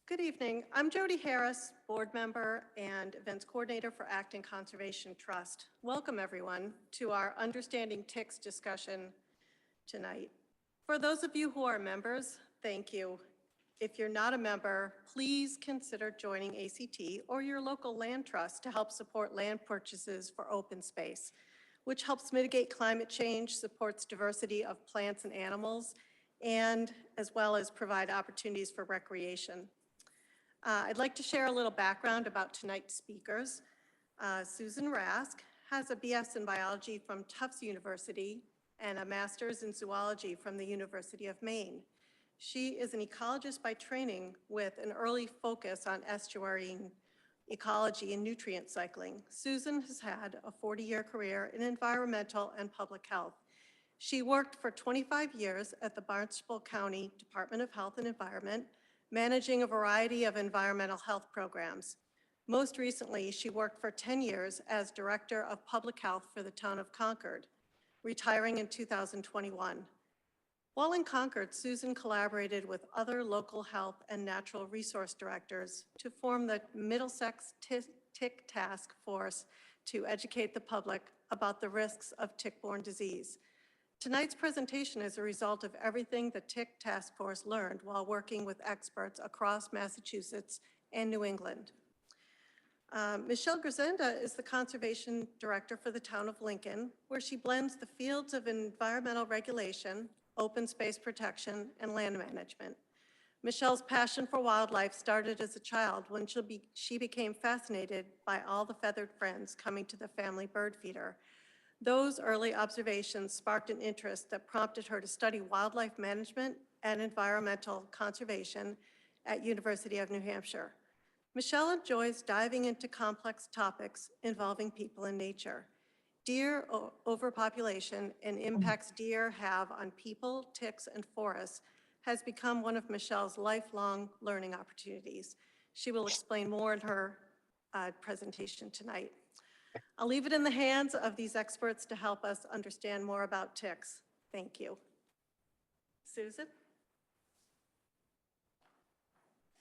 Good evening. I'm Jody Harris, board member and events coordinator for Acton Conservation Trust. Welcome everyone to our Understanding Ticks discussion tonight. For those of you who are members, thank you. If you're not a member, please consider joining ACT or your local land trust to help support land purchases for open space, which helps mitigate climate change, supports diversity of plants and animals, and as well as provide opportunities for recreation. I'd like to share a little background about tonight's speakers. Susan Rask has a BS in biology from Tufts University and a master's in zoology from the University of Maine. She is an ecologist by training with an early focus on estuary ecology and nutrient cycling. Susan has had a 40-year career in environmental and public health. She worked for 25 years at the Barnstable County Department of Health and Environment, managing a variety of environmental health programs. Most recently, she worked for 10 years as Director of Public Health for the town of Concord, retiring in 2021. While in Concord, Susan collaborated with other local health and natural resource directors to form the Middlesex Tick Task Force to educate the public about the risks of tick-borne disease. Tonight's presentation is a result of everything the Tick Task Force learned while working with experts across Massachusetts and New England. Michelle Grisenda is the Conservation Director for the town of Lincoln, where she blends the fields of environmental regulation, open space protection, and land management. Michelle's passion for wildlife started as a child when she became fascinated by all the feathered friends coming to the family bird feeder. Those early observations sparked an interest that prompted her to study wildlife management and environmental conservation at University of New Hampshire. Michelle enjoys diving into complex topics involving people and nature. Deer overpopulation and impacts deer have on people, ticks, and forests has become one of Michelle's lifelong learning opportunities. She will explain more in her presentation tonight. I'll leave it in the hands of these experts to help us understand more about ticks. Thank you. Susan?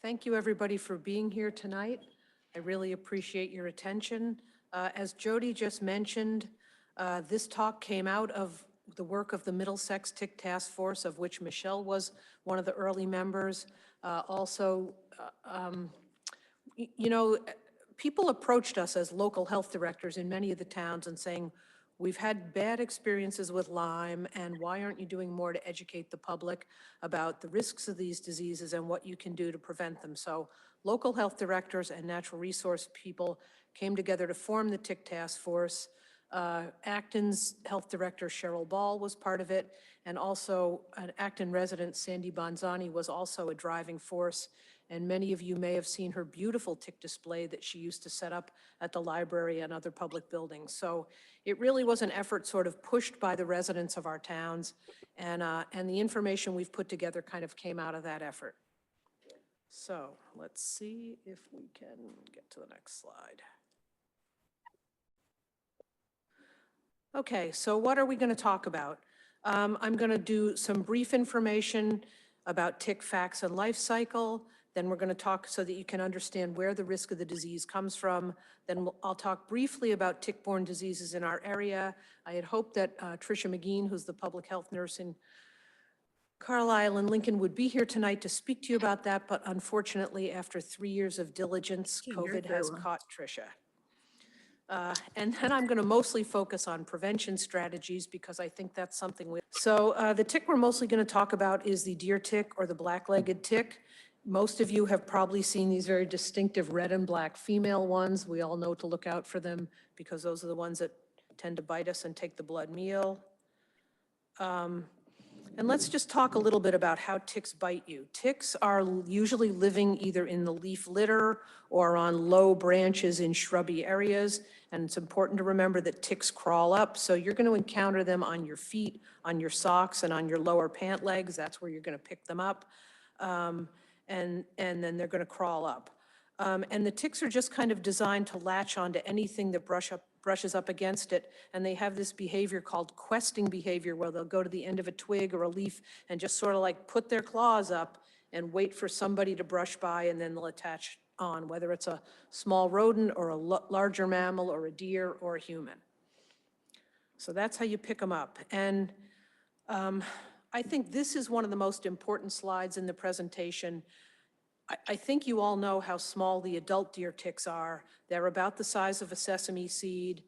Thank you, everybody, for being here tonight. I really appreciate your attention. As Jody just mentioned, this talk came out of the work of the Middlesex Tick Task Force, of which Michelle was one of the early members. People approached us as local health directors in many of the towns and saying, we've had bad experiences with Lyme, and why aren't you doing more to educate the public about the risks of these diseases and what you can do to prevent them? So local health directors and natural resource people came together to form the Tick Task Force. Acton's health director, Cheryl Ball, was part of it, and also an Acton resident, Sandy Bonzani, was also a driving force. And many of you may have seen her beautiful tick display that she used to set up at the library and other public buildings. So it really was an effort sort of pushed by the residents of our towns, and the information we've put together kind of came out of that effort. So let's see if we can get to the next slide. Okay, so what are we going to talk about? I'm going to do some brief information about tick facts and life cycle. Then we're going to talk so that you can understand where the risk of the disease comes from. Then I'll talk briefly about tick-borne diseases in our area. I had hoped that Tricia McGean, who's the public health nurse in Carlisle and Lincoln, would be here tonight to speak to you about that, but unfortunately, after 3 years of diligence, COVID has caught Tricia. And then I'm going to mostly focus on prevention strategies because I think that's something the tick we're mostly going to talk about is the deer tick or the black-legged tick. Most of you have probably seen these very distinctive red and black female ones. We all know to look out for them because those are the ones that tend to bite us and take the blood meal. And let's just talk a little bit about how ticks bite you. Ticks are usually living either in the leaf litter or on low branches in shrubby areas. And it's important to remember that ticks crawl up. So you're going to encounter them on your feet, on your socks, and on your lower pant legs. That's where you're going to pick them up. And then they're going to crawl up. And the ticks are just kind of designed to latch onto anything that brushes up against it. And they have this behavior called questing behavior, where they'll go to the end of a twig or a leaf and just sort of like put their claws up and wait for somebody to brush by, and then they'll attach on, whether it's a small rodent or a larger mammal or a deer or a human. So that's how you pick them up. And I think this is one of the most important slides in the presentation. I think you all know how small the adult deer ticks are. They're about the size of a sesame seed.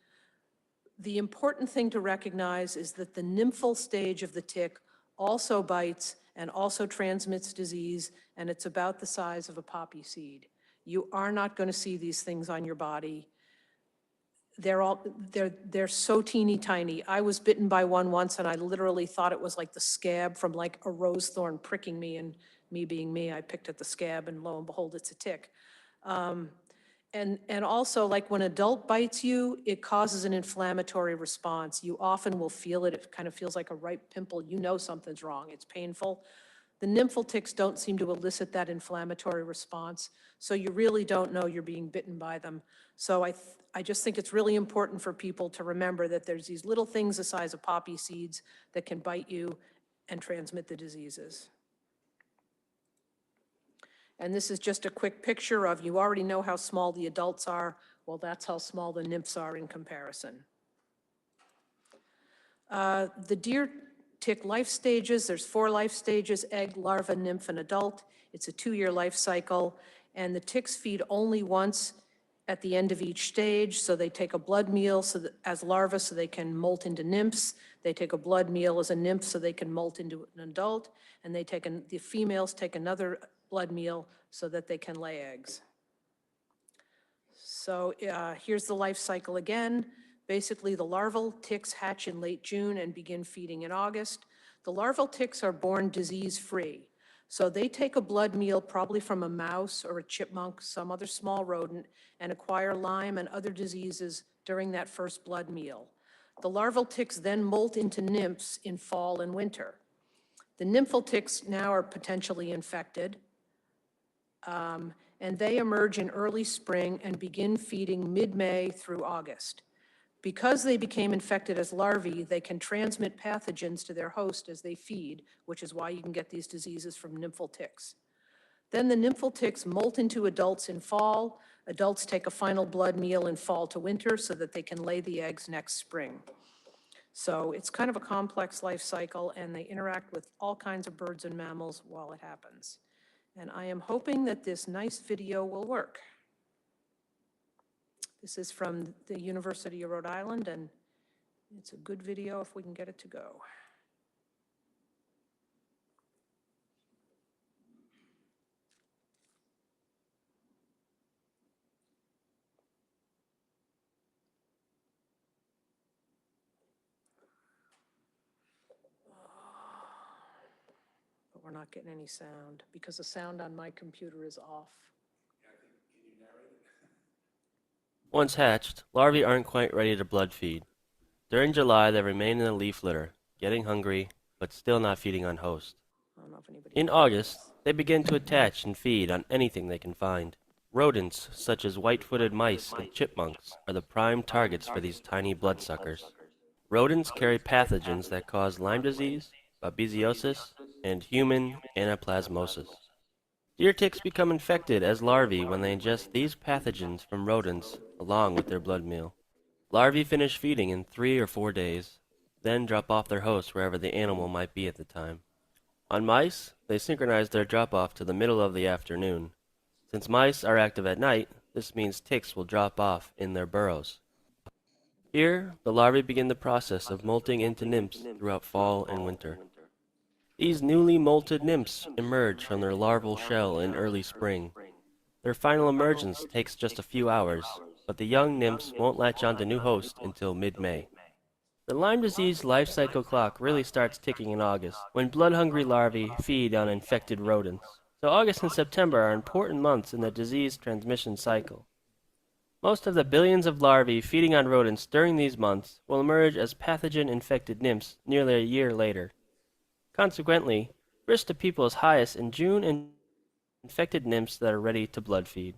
The important thing to recognize is that the nymphal stage of the tick also bites and also transmits disease, and it's about the size of a poppy seed. You are not going to see these things on your body. They're so teeny tiny. I was bitten by one once, and I literally thought it was like the scab from like a rose thorn pricking me, and me being me, I picked at the scab, and lo and behold, it's a tick. And also, like when an adult bites you, it causes an inflammatory response. You often will feel it. It kind of feels like a ripe pimple. You know something's wrong. It's painful. The nymphal ticks don't seem to elicit that inflammatory response, so you really don't know you're being bitten by them. So I just think it's really important for people to remember that there's these little things the size of poppy seeds that can bite you and transmit the diseases. And this is just a quick picture of, you already know how small the adults are. Well, that's how small the nymphs are in comparison. The deer tick life stages, there's 4 life stages: egg, larva, nymph, and adult. It's a 2-year life cycle, and the ticks feed only once at the end of each stage. So they take a blood meal as larvae so they can molt into nymphs. They take a blood meal as a nymph so they can molt into an adult, and the females take another blood meal so that they can lay eggs. So here's the life cycle again. Basically, the larval ticks hatch in late June and begin feeding in August. The larval ticks are born disease-free. So they take a blood meal, probably from a mouse or a chipmunk, some other small rodent, and acquire Lyme and other diseases during that first blood meal. The larval ticks then molt into nymphs in fall and winter. The nymphal ticks now are potentially infected, and they emerge in early spring and begin feeding mid-May through August. Because they became infected as larvae, they can transmit pathogens to their host as they feed, which is why you can get these diseases from nymphal ticks. Then the nymphal ticks molt into adults in fall. Adults take a final blood meal in fall to winter so that they can lay the eggs next spring. So it's kind of a complex life cycle, and they interact with all kinds of birds and mammals while it happens. And I am hoping that this nice video will work. This is from the University of Rhode Island, and it's a good video if we can get it to go. But we're not getting any sound because the sound on my computer is off. Once hatched, larvae aren't quite ready to blood feed. During July, they remain in the leaf litter, getting hungry, but still not feeding on host. I don't know if anybody In can August, they begin to attach and feed on anything they can find. Rodents, such as white-footed mice and chipmunks, are the prime targets for these tiny bloodsuckers. Rodents carry pathogens that cause Lyme disease, babesiosis, and human anaplasmosis. Deer ticks become infected as larvae when they ingest these pathogens from rodents along with their blood meal. Larvae finish feeding in 3 or 4 days, then drop off their host wherever the animal might be at the time. On mice, they synchronize their drop-off to the middle of the afternoon. Since mice are active at night, this means ticks will drop off in their burrows. Here, the larvae begin the process of molting into nymphs throughout fall and winter. These newly molted nymphs emerge from their larval shell in early spring. Their final emergence takes just a few hours, but the young nymphs won't latch onto new host until mid-May. The Lyme disease life cycle clock really starts ticking in August, when blood-hungry larvae feed on infected rodents. So August and September are important months in the disease transmission cycle. Most of the billions of larvae feeding on rodents during these months will emerge as pathogen-infected nymphs nearly a year later. Consequently, risk to people is highest in June and infected nymphs that are ready to blood feed.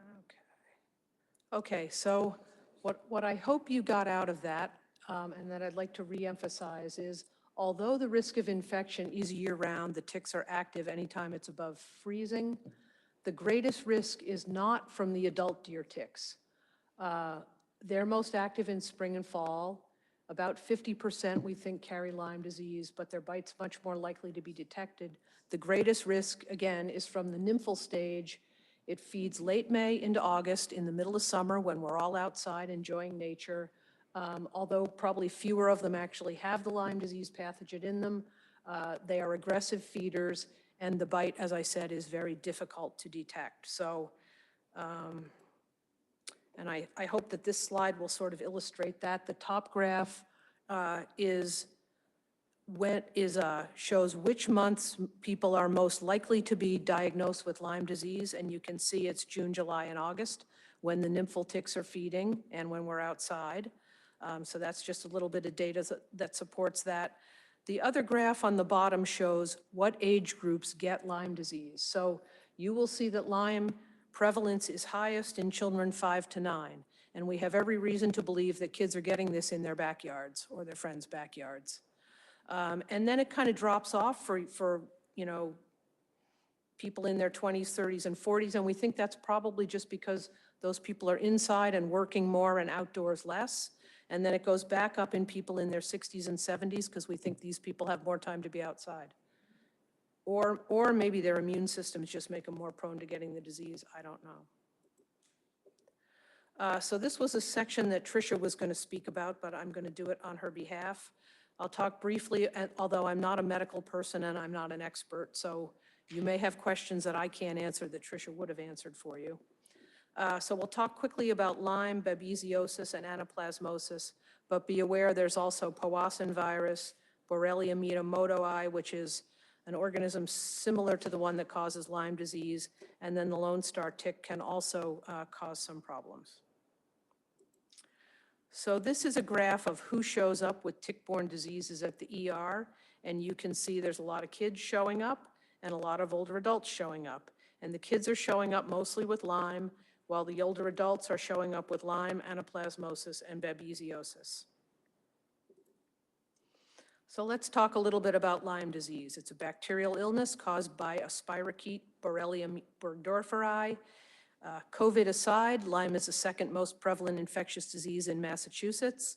Okay. Okay, so what I hope you got out of that, and that I'd like to reemphasize is, although the risk of infection is year-round, the ticks are active anytime it's above freezing, the greatest risk is not from the adult deer ticks. They're most active in spring and fall. About 50% we think carry Lyme disease, but their bite's much more likely to be detected. The greatest risk, again, is from the nymphal stage. It feeds late May into August, in the middle of summer when we're all outside enjoying nature. Although probably fewer of them actually have the Lyme disease pathogen in them, they are aggressive feeders, and the bite, as I said, is very difficult to detect. So, and I hope that this slide will sort of illustrate that. The top graph shows which months people are most likely to be diagnosed with Lyme disease, and you can see it's June, July, and August when the nymphal ticks are feeding and when we're outside. So that's just a little bit of data that supports that. The other graph on the bottom shows what age groups get Lyme disease. So you will see that Lyme prevalence is highest in children 5 to 9, and we have every reason to believe that kids are getting this in their backyards or their friends' backyards. And then it kind of drops off for people in their 20s, 30s, and 40s, and we think that's probably just because those people are inside and working more and outdoors less. And then it goes back up in people in their 60s and 70s because we think these people have more time to be outside. Or maybe their immune systems just make them more prone to getting the disease. I don't know. So this was a section that Tricia was going to speak about, but I'm going to do it on her behalf. I'll talk briefly, although I'm not a medical person and I'm not an expert, so you may have questions that I can't answer that Tricia would have answered for you. So we'll talk quickly about Lyme, babesiosis, and anaplasmosis, but be aware there's also Powassan virus, Borrelia miyamotoi, which is an organism similar to the one that causes Lyme disease, and then the Lone Star tick can also cause some problems. So this is a graph of who shows up with tick-borne diseases at the ER, and you can see there's a lot of kids showing up and a lot of older adults showing up. And the kids are showing up mostly with Lyme, while the older adults are showing up with Lyme, anaplasmosis, and babesiosis. So let's talk a little bit about Lyme disease. It's a bacterial illness caused by a spirochete, Borrelia burgdorferi. COVID aside, Lyme is the second most prevalent infectious disease in Massachusetts.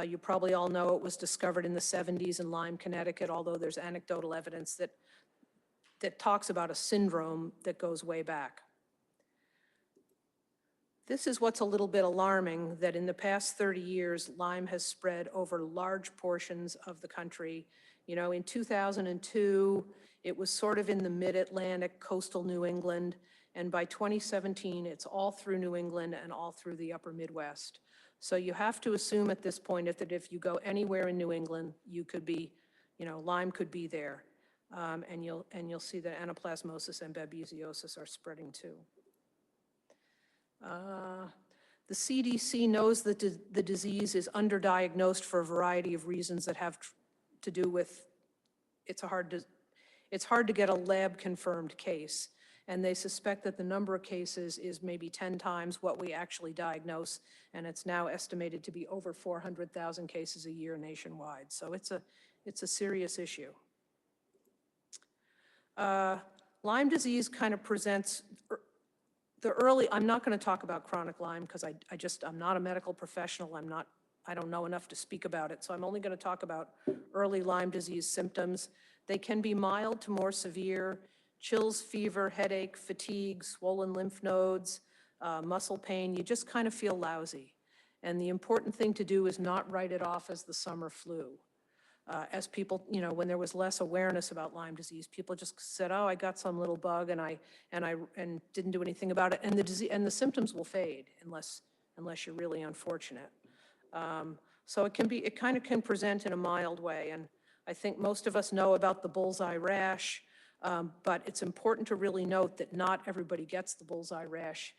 You probably all know it was discovered in the 70s in Lyme, Connecticut, although there's anecdotal evidence that talks about a syndrome that goes way back. This is what's a little bit alarming, that in the past 30 years, Lyme has spread over large portions of the country. You know, in 2002, it was sort of in the mid-Atlantic, coastal New England, and by 2017, it's all through New England and all through the upper Midwest. So you have to assume at this point that if you go anywhere in New England, you could be, Lyme could be there. And you'll see that anaplasmosis and babesiosis are spreading too. The CDC knows that the disease is underdiagnosed for a variety of reasons that have to do with, it's hard to get a lab-confirmed case. And they suspect that the number of cases is maybe 10 times what we actually diagnose, and it's now estimated to be over 400,000 cases a year nationwide. So it's a serious issue. Lyme disease kind of presents I'm not going to talk about chronic Lyme because I'm not a medical professional. I don't know enough to speak about it. So I'm only going to talk about early Lyme disease symptoms. They can be mild to more severe: chills, fever, headache, fatigue, swollen lymph nodes, muscle pain. You just kind of feel lousy. And the important thing to do is not write it off as the summer flu. As people, when there was less awareness about Lyme disease, people just said, "Oh, I got some little bug," and didn't do anything about it. And the disease and the symptoms will fade unless you're really unfortunate. So it kind of can present in a mild way. And I think most of us know about the bullseye rash, but it's important to really note that not everybody gets the bullseye rash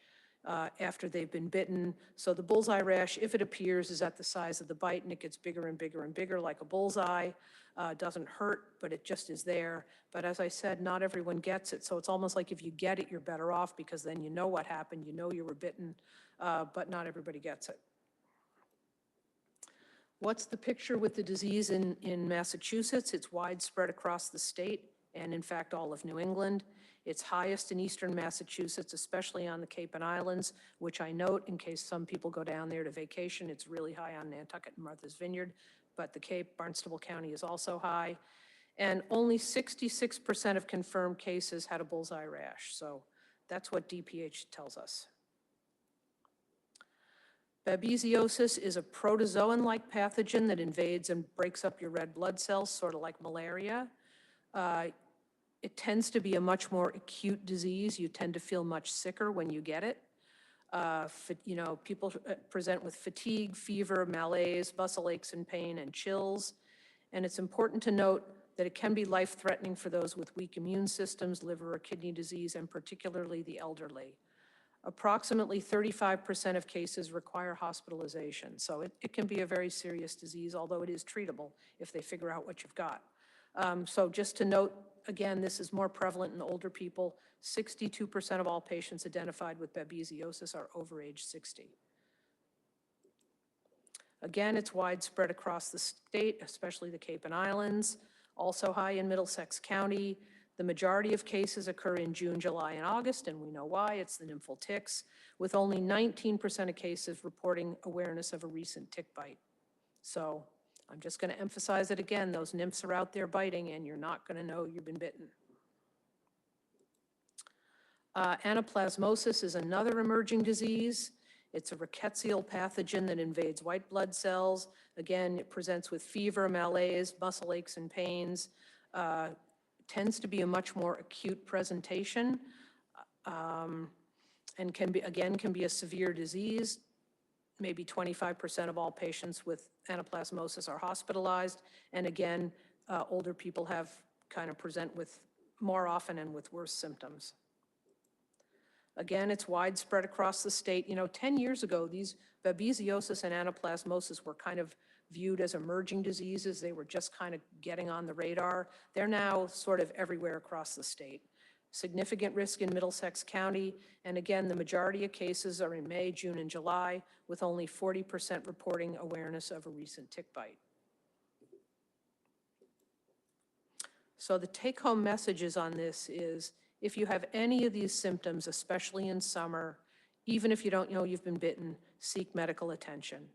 after they've been bitten. So the bullseye rash, if it appears, is at the size of the bite, and it gets bigger and bigger and bigger like a bullseye. Doesn't hurt, but it just is there. But as I said, not everyone gets it. So it's almost like if you get it, you're better off because then you know what happened, you know you were bitten. but not everybody gets it. What's the picture with the disease in Massachusetts? It's widespread across the state and in fact all of New England. It's highest in eastern Massachusetts, especially on the Cape and Islands, which I note in case some people go down there to vacation. It's really high on Nantucket and Martha's Vineyard, but the Cape, Barnstable County is also high. And only 66% of confirmed cases had a bullseye rash. So that's what DPH tells us. Babesiosis is a protozoan-like pathogen that invades and breaks up your red blood cells, sort of like malaria. It tends to be a much more acute disease. You tend to feel much sicker when you get it. People present with fatigue, fever, malaise, muscle aches and pain, and chills. And it's important to note that it can be life-threatening for those with weak immune systems, liver or kidney disease, and particularly the elderly. Approximately 35% of cases require hospitalization. So it can be a very serious disease, although it is treatable if they figure out what you've got. So just to note, again, this is more prevalent in older people. 62% of all patients identified with babesiosis are over age 60. Again, it's widespread across the state, especially the Cape and Islands, also high in Middlesex County. The majority of cases occur in June, July, and August, and we know why. It's the nymphal ticks, with only 19% of cases reporting awareness of a recent tick bite. So I'm just going to emphasize it again. Those nymphs are out there biting, and you're not going to know you've been bitten. Anaplasmosis is another emerging disease. It's a rickettsial pathogen that invades white blood cells. Again, it presents with fever, malaise, muscle aches and pains. Tends to be a much more acute presentation and can be a severe disease. Maybe 25% of all patients with anaplasmosis are hospitalized. And again, older people present with more often and with worse symptoms. Again, it's widespread across the state. 10 years ago, these babesiosis and anaplasmosis were kind of viewed as emerging diseases. They were just kind of getting on the radar. They're now sort of everywhere across the state. Significant risk in Middlesex County, and again, the majority of cases are in May, June, and July, with only 40% reporting awareness of a recent tick bite. So the take-home messages on this is, if you have any of these symptoms, especially in summer, even if you don't know you've been bitten, seek medical attention.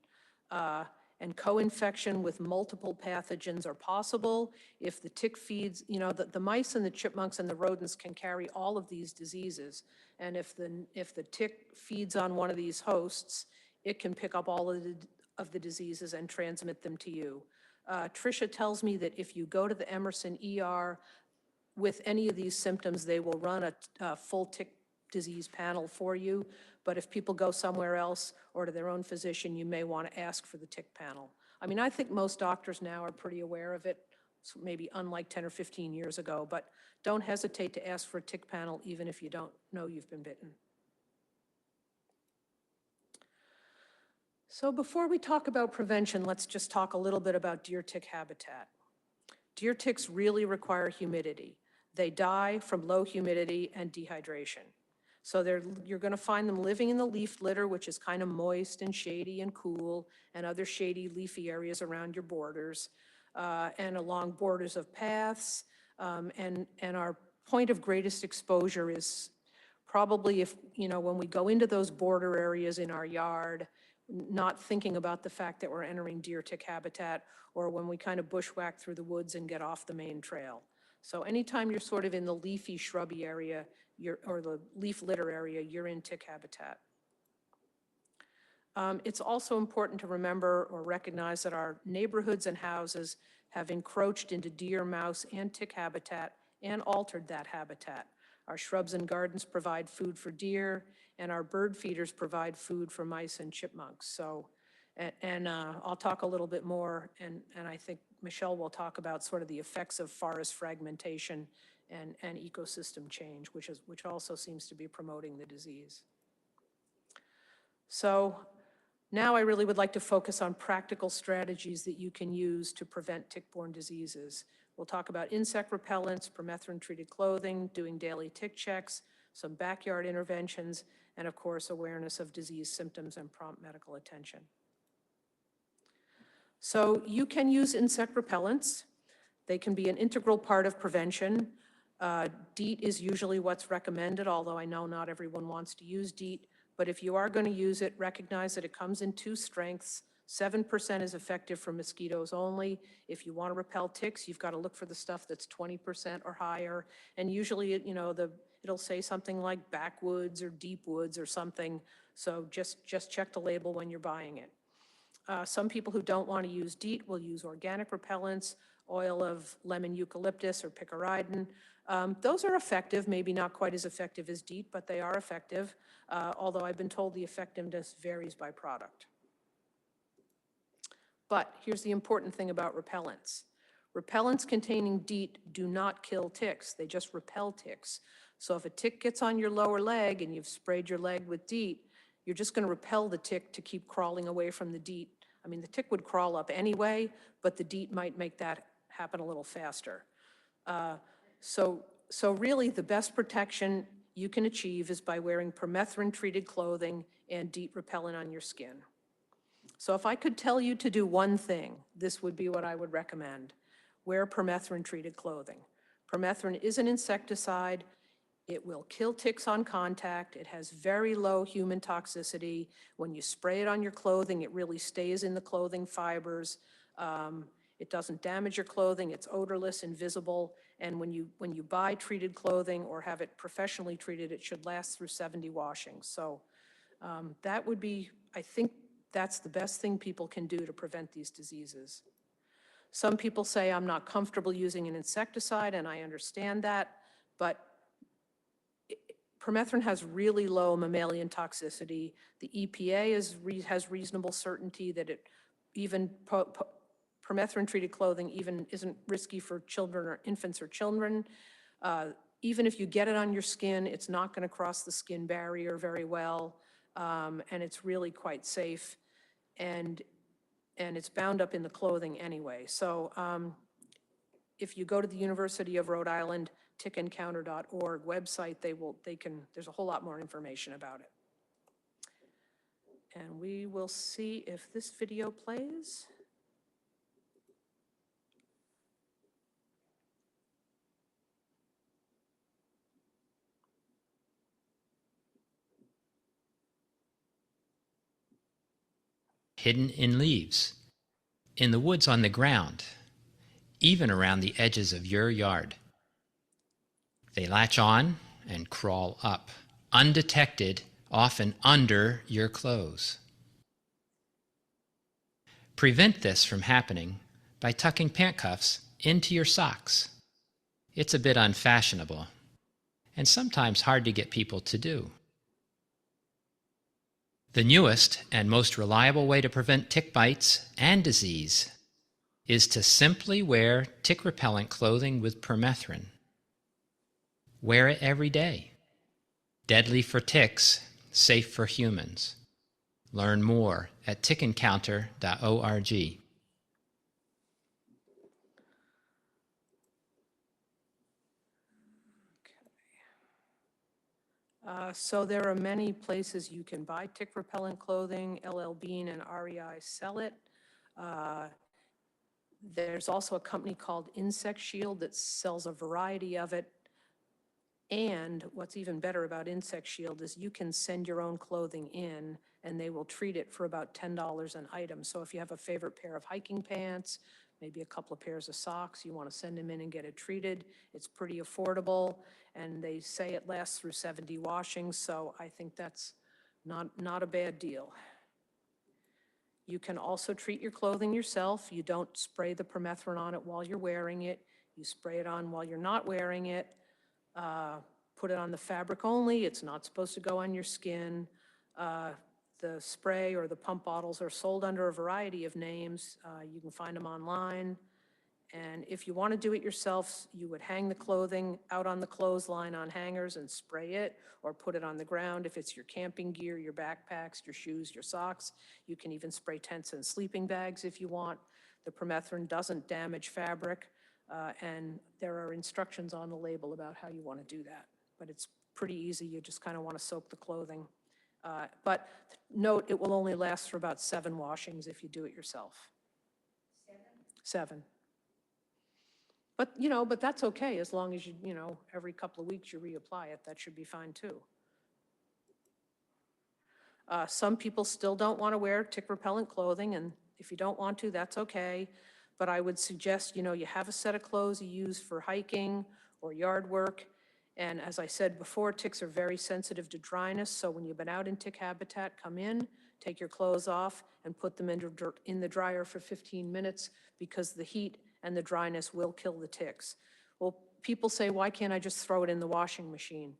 And co-infection with multiple pathogens are possible. If the tick feeds, the mice and the chipmunks and the rodents can carry all of these diseases. And if the tick feeds on one of these hosts, it can pick up all of the diseases and transmit them to you. Tricia tells me that if you go to the Emerson ER with any of these symptoms, they will run a full tick disease panel for you. But if people go somewhere else or to their own physician, you may want to ask for the tick panel. I mean, I think most doctors now are pretty aware of it, so maybe unlike 10 or 15 years ago, but don't hesitate to ask for a tick panel even if you don't know you've been bitten. So before we talk about prevention, let's just talk a little bit about deer tick habitat. Deer ticks really require humidity. They die from low humidity and dehydration. So you're going to find them living in the leaf litter, which is kind of moist and shady and cool, and other shady leafy areas around your borders, and along borders of paths. And our point of greatest exposure is probably when we go into those border areas in our yard, not thinking about the fact that we're entering deer tick habitat, or when we kind of bushwhack through the woods and get off the main trail. So anytime you're sort of in the leafy shrubby area, or the leaf litter area, you're in tick habitat. It's also important to remember or recognize that our neighborhoods and houses have encroached into deer, mouse, and tick habitat and altered that habitat. Our shrubs and gardens provide food for deer, and our bird feeders provide food for mice and chipmunks. So, I'll talk a little bit more, and I think Michelle will talk about sort of the effects of forest fragmentation and ecosystem change, which also seems to be promoting the disease. So now I really would like to focus on practical strategies that you can use to prevent tick-borne diseases. We'll talk about insect repellents, permethrin-treated clothing, doing daily tick checks, some backyard interventions, and of course, awareness of disease symptoms and prompt medical attention. So you can use insect repellents. They can be an integral part of prevention. DEET is usually what's recommended, although I know not everyone wants to use DEET. But if you are going to use it, recognize that it comes in two strengths. 7% is effective for mosquitoes only. If you want to repel ticks, you've got to look for the stuff that's 20% or higher. And usually, it'll say something like backwoods or deep woods or something. So just check the label when you're buying it. Some people who don't want to use DEET will use organic repellents, oil of lemon eucalyptus or picaridin. Those are effective, maybe not quite as effective as DEET, but they are effective, although I've been told the effectiveness varies by product. But here's the important thing about repellents. Repellents containing DEET do not kill ticks, they just repel ticks. So if a tick gets on your lower leg and you've sprayed your leg with DEET, you're just going to repel the tick to keep crawling away from the DEET. I mean, the tick would crawl up anyway, but the DEET might make that happen a little faster. So really the best protection you can achieve is by wearing permethrin-treated clothing and DEET repellent on your skin. So if I could tell you to do one thing, this would be what I would recommend. Wear permethrin-treated clothing. Permethrin is an insecticide. It will kill ticks on contact. It has very low human toxicity. When you spray it on your clothing, it really stays in the clothing fibers. It doesn't damage your clothing. It's odorless, invisible. And when you buy treated clothing or have it professionally treated, it should last through 70 washings. So that would be, I think that's the best thing people can do to prevent these diseases. Some people say I'm not comfortable using an insecticide, and I understand that, but permethrin has really low mammalian toxicity. The EPA has reasonable certainty that it even permethrin-treated clothing even isn't risky for children or infants or children. Even if you get it on your skin, it's not going to cross the skin barrier very well, and it's really quite safe, and it's bound up in the clothing anyway. So if you go to the University of Rhode Island tickencounter.org website, there's a whole lot more information about it. And we will see if this video plays. Hidden in leaves, in the woods on the ground, even around the edges of your yard. They latch on and crawl up, undetected, often under your clothes. Prevent this from happening by tucking pant cuffs into your socks. It's a bit unfashionable and sometimes hard to get people to do. The newest and most reliable way to prevent tick bites and disease is to simply wear tick repellent clothing with permethrin. Wear it every day. Deadly for ticks, safe for humans. Learn more at tickencounter.org. So there are many places you can buy tick repellent clothing. LL Bean and REI sell it. There's also a company called Insect Shield that sells a variety of it. And what's even better about Insect Shield is you can send your own clothing in and they will treat it for about $10 an item. So if you have a favorite pair of hiking pants, maybe a couple of pairs of socks, you want to send them in and get it treated, it's pretty affordable. And they say it lasts through 70 washings, so I think that's not a bad deal. You can also treat your clothing yourself. You don't spray the permethrin on it while you're wearing it. You spray it on while you're not wearing it. Put it on the fabric only. It's not supposed to go on your skin. The spray or the pump bottles are sold under a variety of names. You can find them online. And if you want to do it yourself, you would hang the clothing out on the clothesline on hangers and spray it, or put it on the ground. If it's your camping gear, your backpacks, your shoes, your socks, you can even spray tents and sleeping bags if you want. The permethrin doesn't damage fabric, and there are instructions on the label about how you want to do that. But it's pretty easy. You just kind of want to soak the clothing But note, it will only last for about 7 washings if you do it yourself. 7? But, but that's okay, as long as every couple of weeks you reapply it, that should be fine too. Some people still don't want to wear tick repellent clothing, and if you don't want to, that's okay. But I would suggest, you have a set of clothes you use for hiking or yard work. And as I said before, ticks are very sensitive to dryness, so when you've been out in tick habitat, come in, take your clothes off, and put them in the dryer for 15 minutes, because the heat and the dryness will kill the ticks. Well, people say, why can't I just throw it in the washing machine?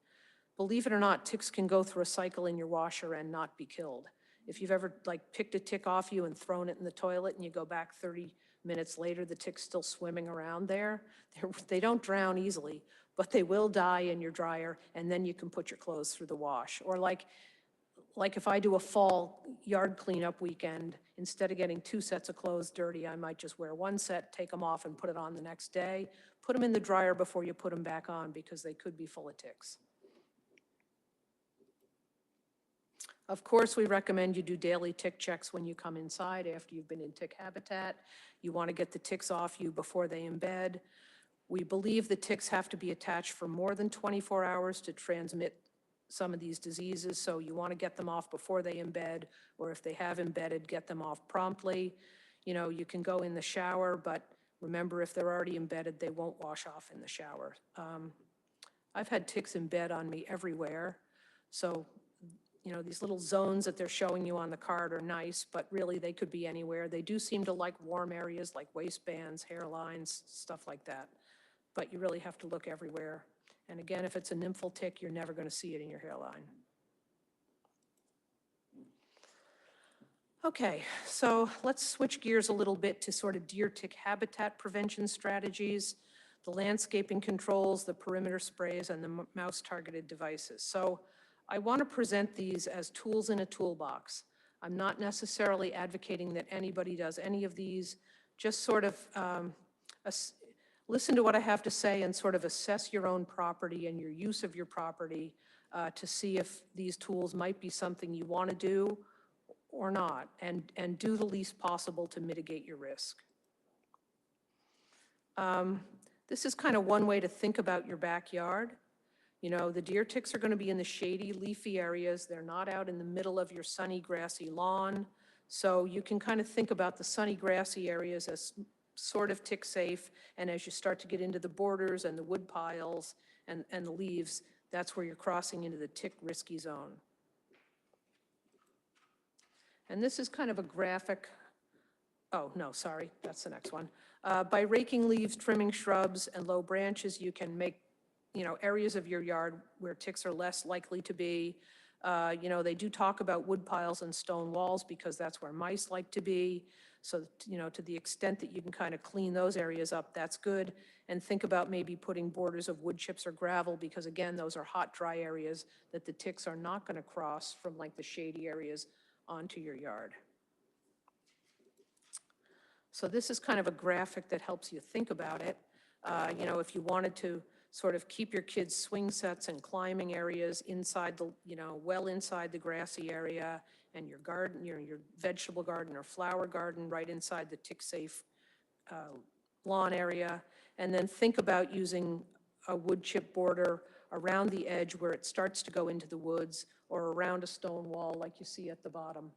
Believe it or not, ticks can go through a cycle in your washer and not be killed. If you've ever picked a tick off you and thrown it in the toilet and you go back 30 minutes later, the tick's still swimming around there, they don't drown easily, but they will die in your dryer, and then you can put your clothes through the wash. Or like if I do a fall yard cleanup weekend, instead of getting 2 sets of clothes dirty, I might just wear 1 set, take them off and put it on the next day. Put them in the dryer before you put them back on, because they could be full of ticks. Of course, we recommend you do daily tick checks when you come inside after you've been in tick habitat. You want to get the ticks off you before they embed. We believe the ticks have to be attached for more than 24 hours to transmit some of these diseases, so you want to get them off before they embed, or if they have embedded, get them off promptly. You can go in the shower, but remember, if they're already embedded, they won't wash off in the shower. I've had ticks embed on me everywhere, so these little zones that they're showing you on the card are nice, but really they could be anywhere. They do seem to like warm areas like waistbands, hairlines, stuff like that. But you really have to look everywhere. And again, if it's a nymphal tick, you're never going to see it in your hairline. Okay, so let's switch gears a little bit to sort of deer tick habitat prevention strategies, the landscaping controls, the perimeter sprays, and the mouse-targeted devices. So I want to present these as tools in a toolbox. I'm not necessarily advocating that anybody does any of these. Just sort of listen to what I have to say and sort of assess your own property and your use of your property to see if these tools might be something you want to do or not, and do the least possible to mitigate your risk. This is kind of one way to think about your backyard. The deer ticks are going to be in the shady, leafy areas. They're not out in the middle of your sunny, grassy lawn. So you can kind of think about the sunny, grassy areas as sort of tick safe. And as you start to get into the borders and the wood piles and the leaves, that's where you're crossing into the tick risky zone. And this is kind of a graphic. Oh, no, sorry, that's the next one. By raking leaves, trimming shrubs, and low branches, you can make areas of your yard where ticks are less likely to be. They do talk about wood piles and stone walls because that's where mice like to be. So, to the extent that you can kind of clean those areas up, that's good. And think about maybe putting borders of wood chips or gravel, because again, those are hot, dry areas that the ticks are not going to cross from the shady areas onto your yard. So this is kind of a graphic that helps you think about it. If you wanted to sort of keep your kids' swing sets and climbing areas inside the, well inside the grassy area, and your garden, your vegetable garden or flower garden right inside the tick-safe lawn area. And then think about using a wood chip border around the edge where it starts to go into the woods, or around a stone wall like you see at the bottom.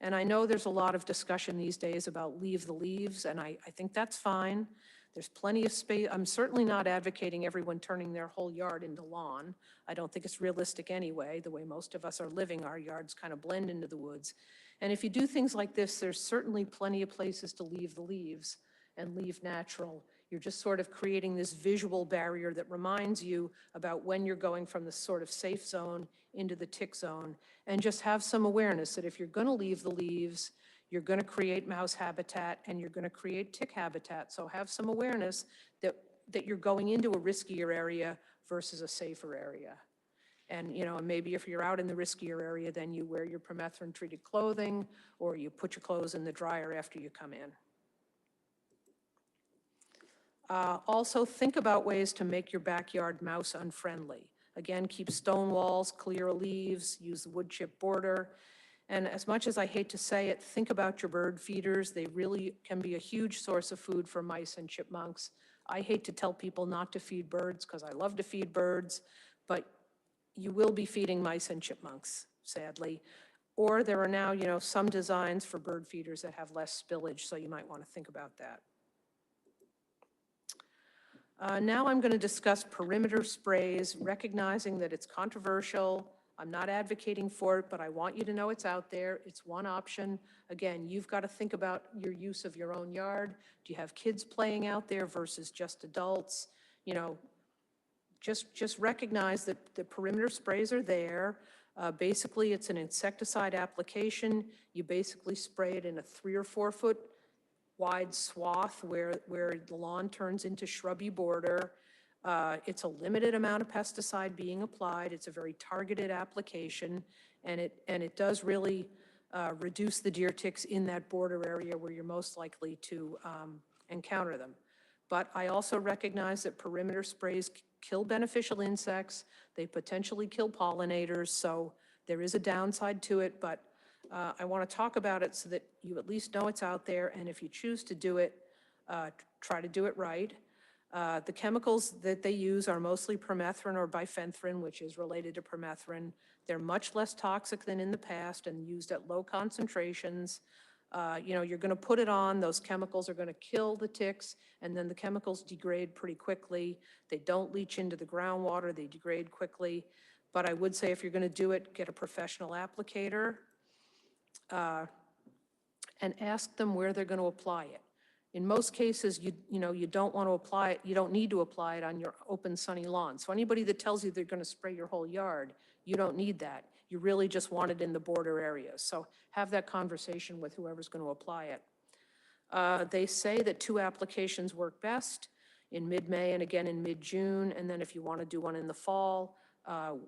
And I know there's a lot of discussion these days about leave the leaves, and I think that's fine. There's plenty of space. I'm certainly not advocating everyone turning their whole yard into lawn. I don't think it's realistic anyway. The way most of us are living, our yards kind of blend into the woods. And if you do things like this, there's certainly plenty of places to leave the leaves and leave natural. You're just sort of creating this visual barrier that reminds you about when you're going from the sort of safe zone into the tick zone, and just have some awareness that if you're going to leave the leaves, you're going to create mouse habitat and you're going to create tick habitat. So have some awareness that you're going into a riskier area versus a safer area. And maybe if you're out in the riskier area, then you wear your permethrin treated clothing, or you put your clothes in the dryer after you come in. Also, think about ways to make your backyard mouse unfriendly. Again, keep stone walls, clear leaves, use the wood chip border. And as much as I hate to say it, think about your bird feeders. They really can be a huge source of food for mice and chipmunks. I hate to tell people not to feed birds because I love to feed birds, but you will be feeding mice and chipmunks, sadly. Or there are now, some designs for bird feeders that have less spillage, so you might want to think about that. Now I'm going to discuss perimeter sprays, recognizing that it's controversial. I'm not advocating for it, but I want you to know it's out there. It's one option. Again, you've got to think about your use of your own yard. Do you have kids playing out there versus just adults? Just recognize that the perimeter sprays are there. Basically, it's an insecticide application. You basically spray it in a 3 or 4 foot wide swath where the lawn turns into shrubby border. It's a limited amount of pesticide being applied. It's a very targeted application, and it does really reduce the deer ticks in that border area where you're most likely to encounter them. But I also recognize that perimeter sprays kill beneficial insects. They potentially kill pollinators, so there is a downside to it, but I want to talk about it so that you at least know it's out there, and if you choose to do it, try to do it right. The chemicals that they use are mostly permethrin or bifenthrin, which is related to permethrin. They're much less toxic than in the past and used at low concentrations. You're going to put it on, those chemicals are going to kill the ticks, and then the chemicals degrade pretty quickly. They don't leach into the groundwater, they degrade quickly. But I would say if you're going to do it, get a professional applicator. And ask them where they're going to apply it. In most cases, you don't want to apply it, you don't need to apply it on your open sunny lawn. So anybody that tells you they're going to spray your whole yard, you don't need that. You really just want it in the border areas. So have that conversation with whoever's going to apply it. They say that 2 applications work best, in mid-May and again in mid-June. And then if you want to do one in the fall,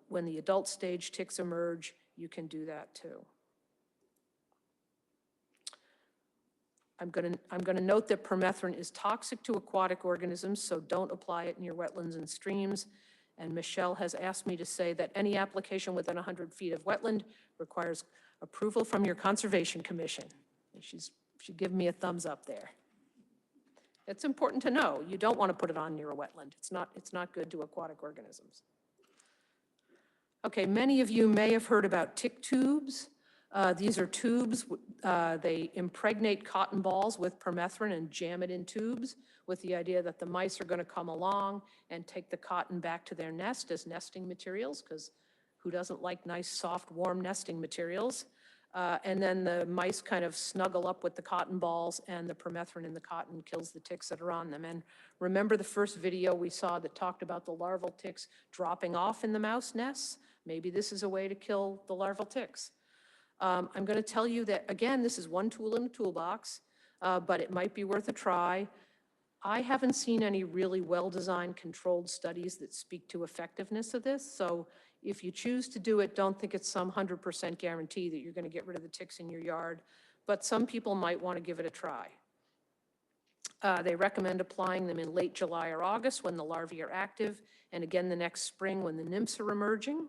when the adult stage ticks emerge, you can do that too. I'm going to note that permethrin is toxic to aquatic organisms, so don't apply it in your wetlands and streams. And Michelle has asked me to say that any application within 100 feet of wetland requires approval from your Conservation Commission. And she's given me a thumbs up there. It's important to know. You don't want to put it on near a wetland. It's not good to aquatic organisms. Okay, many of you may have heard about tick tubes. These are tubes. They impregnate cotton balls with permethrin and jam it in tubes with the idea that the mice are going to come along and take the cotton back to their nest as nesting materials, because who doesn't like nice, soft, warm nesting materials? And then the mice kind of snuggle up with the cotton balls, and the permethrin in the cotton kills the ticks that are on them. And remember the first video we saw that talked about the larval ticks dropping off in the mouse nests? Maybe this is a way to kill the larval ticks. I'm going to tell you that, again, this is one tool in the toolbox, but it might be worth a try. I haven't seen any really well-designed controlled studies that speak to effectiveness of this, so if you choose to do it, don't think it's some 100% guarantee that you're going to get rid of the ticks in your yard, but some people might want to give it a try. They recommend applying them in late July or August when the larvae are active, and again the next spring when the nymphs are emerging.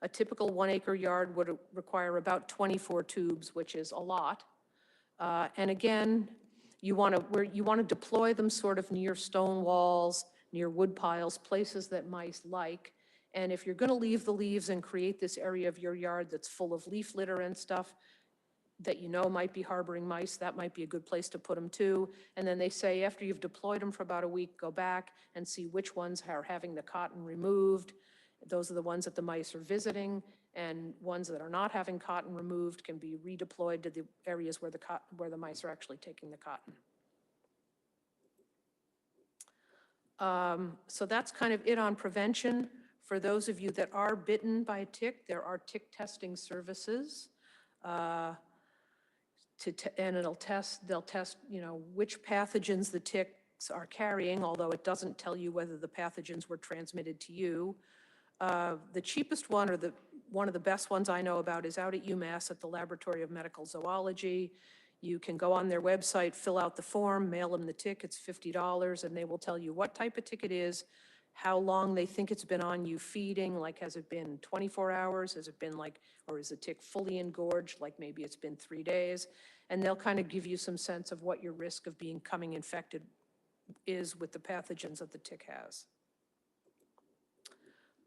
A typical 1 acre yard would require about 24 tubes, which is a lot. And again, you want to deploy them sort of near stone walls, near wood piles, places that mice like. And if you're going to leave the leaves and create this area of your yard that's full of leaf litter and stuff that you know might be harboring mice, that might be a good place to put them too. And then they say after you've deployed them for about a week, go back and see which ones are having the cotton removed. Those are the ones that the mice are visiting, and ones that are not having cotton removed can be redeployed to the areas where the mice are actually taking the cotton. So that's kind of it on prevention. For those of you that are bitten by a tick, there are tick testing services. And they'll test, which pathogens the ticks are carrying, although it doesn't tell you whether the pathogens were transmitted to you. The cheapest one, or one of the best ones I know about, is out at UMass at the Laboratory of Medical Zoology. You can go on their website, fill out the form, mail them the tick, it's $50, and they will tell you what type of tick it is, how long they think it's been on you feeding, like has it been 24 hours, has it been like, or is the tick fully engorged, like maybe it's been 3 days, and they'll kind of give you some sense of what your risk of becoming infected is with the pathogens that the tick has.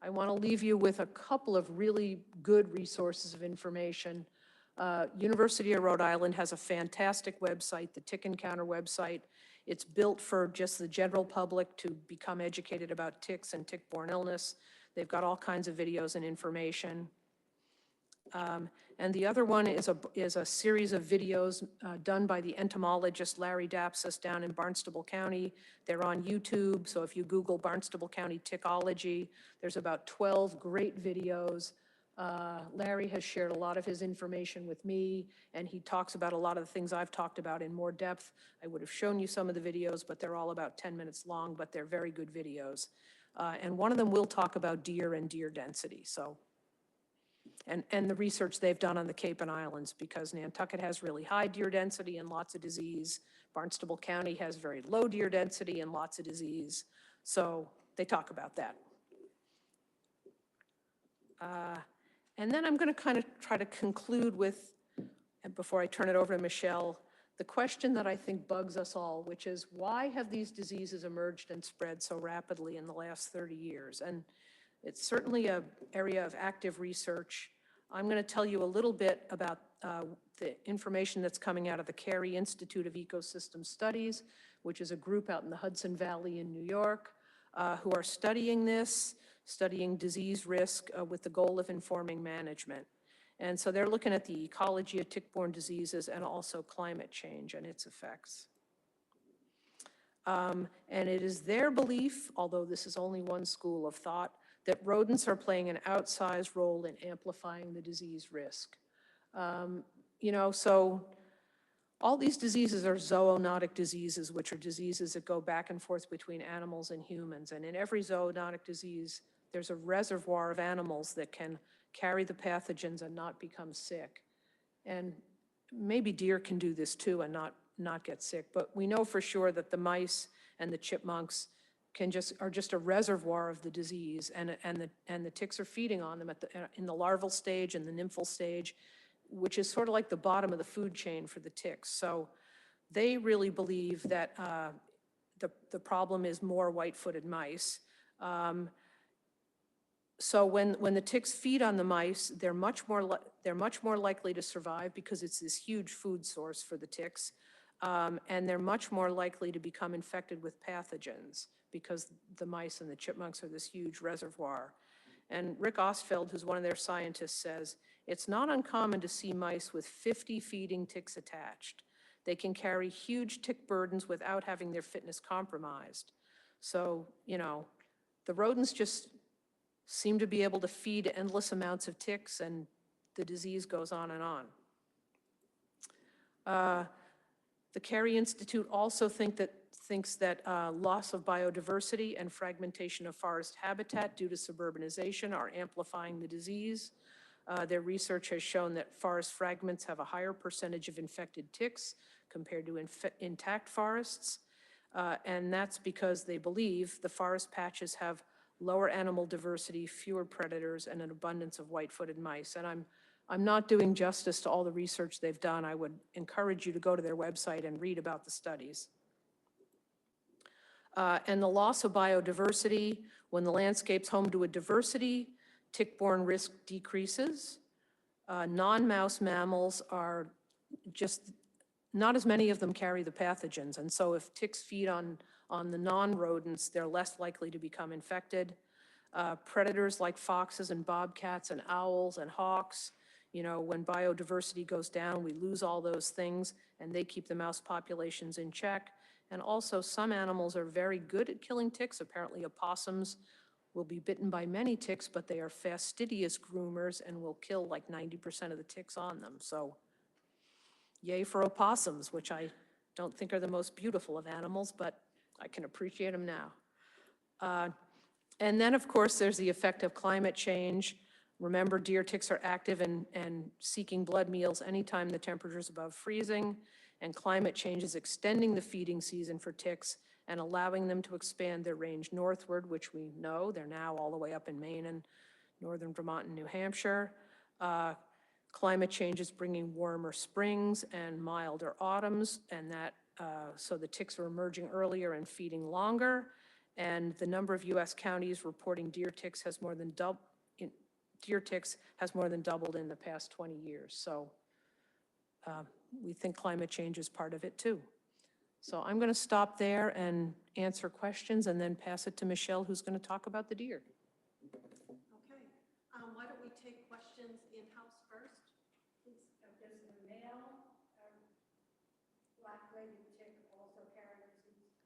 I want to leave you with a couple of really good resources of information. University of Rhode Island has a fantastic website, the Tick Encounter website. It's built for just the general public to become educated about ticks and tick-borne illness. They've got all kinds of videos and information. And the other one is a series of videos done by the entomologist Larry Dapsus down in Barnstable County. They're on YouTube, so if you Google Barnstable County Ticology, there's about 12 great videos. Larry has shared a lot of his information with me, and he talks about a lot of the things I've talked about in more depth. I would have shown you some of the videos, but they're all about 10 minutes long, but they're very good videos. And one of them will talk about deer and deer density, so. And the research they've done on the Cape and Islands, because Nantucket has really high deer density and lots of disease. Barnstable County has very low deer density and lots of disease. So they talk about that. And then I'm going to kind of try to conclude with, and before I turn it over to Michelle, the question that I think bugs us all, which is why have these diseases emerged and spread so rapidly in the last 30 years? And it's certainly an area of active research. I'm going to tell you a little bit about the information that's coming out of the Carey Institute of Ecosystem Studies, which is a group out in the Hudson Valley in New York, who are studying this, studying disease risk with the goal of informing management. And so they're looking at the ecology of tick-borne diseases and also climate change and its effects. And it is their belief, although this is only one school of thought, that rodents are playing an outsized role in amplifying the disease risk. So all these diseases are zoonotic diseases, which are diseases that go back and forth between animals and humans. And in every zoonotic disease, there's a reservoir of animals that can carry the pathogens and not become sick. And maybe deer can do this too and not get sick, but we know for sure that the mice and the chipmunks are just a reservoir of the disease, and the ticks are feeding on them in the larval stage and the nymphal stage, which is sort of like the bottom of the food chain for the ticks. So they really believe that the problem is more white-footed mice. So when the ticks feed on the mice, they're much more likely to survive because it's this huge food source for the ticks, and they're much more likely to become infected with pathogens because the mice and the chipmunks are this huge reservoir. And Rick Ostfeld, who's one of their scientists, says, it's not uncommon to see mice with 50 feeding ticks attached. They can carry huge tick burdens without having their fitness compromised. So, the rodents just seem to be able to feed endless amounts of ticks, and the disease goes on and on. The Carey Institute also thinks that loss of biodiversity and fragmentation of forest habitat due to suburbanization are amplifying the disease. Their research has shown that forest fragments have a higher percentage of infected ticks compared to intact forests. And that's because they believe the forest patches have lower animal diversity, fewer predators, and an abundance of white-footed mice. And I'm not doing justice to all the research they've done. I would encourage you to go to their website and read about the studies. And the loss of biodiversity, when the landscape's home to a diversity, tick-borne risk decreases. Non-mouse mammals are just, not as many of them carry the pathogens. And so if ticks feed on the non-rodents, they're less likely to become infected. Predators like foxes and bobcats and owls and hawks, when biodiversity goes down, we lose all those things, and they keep the mouse populations in check. And also, some animals are very good at killing ticks. Apparently, opossums will be bitten by many ticks, but they are fastidious groomers and will kill like 90% of the ticks on them. So, yay for opossums, which I don't think are the most beautiful of animals, but I can appreciate them now. And then, of course, there's the effect of climate change. Remember, deer ticks are active and seeking blood meals anytime the temperature is above freezing, and climate change is extending the feeding season for ticks and allowing them to expand their range northward, which we know they're now all the way up in Maine and northern Vermont and New Hampshire. Climate change is bringing warmer springs and milder autumns, and so the ticks are emerging earlier and feeding longer. And the number of U.S. counties reporting deer ticks has more than doubled in the past 20 years. So we think climate change is part of it too. So I'm going to stop there and answer questions and then pass it to Michelle, who's going to talk about the deer. Okay. Why don't we take questions in-house first? Does the male black-legged tick also carry disease?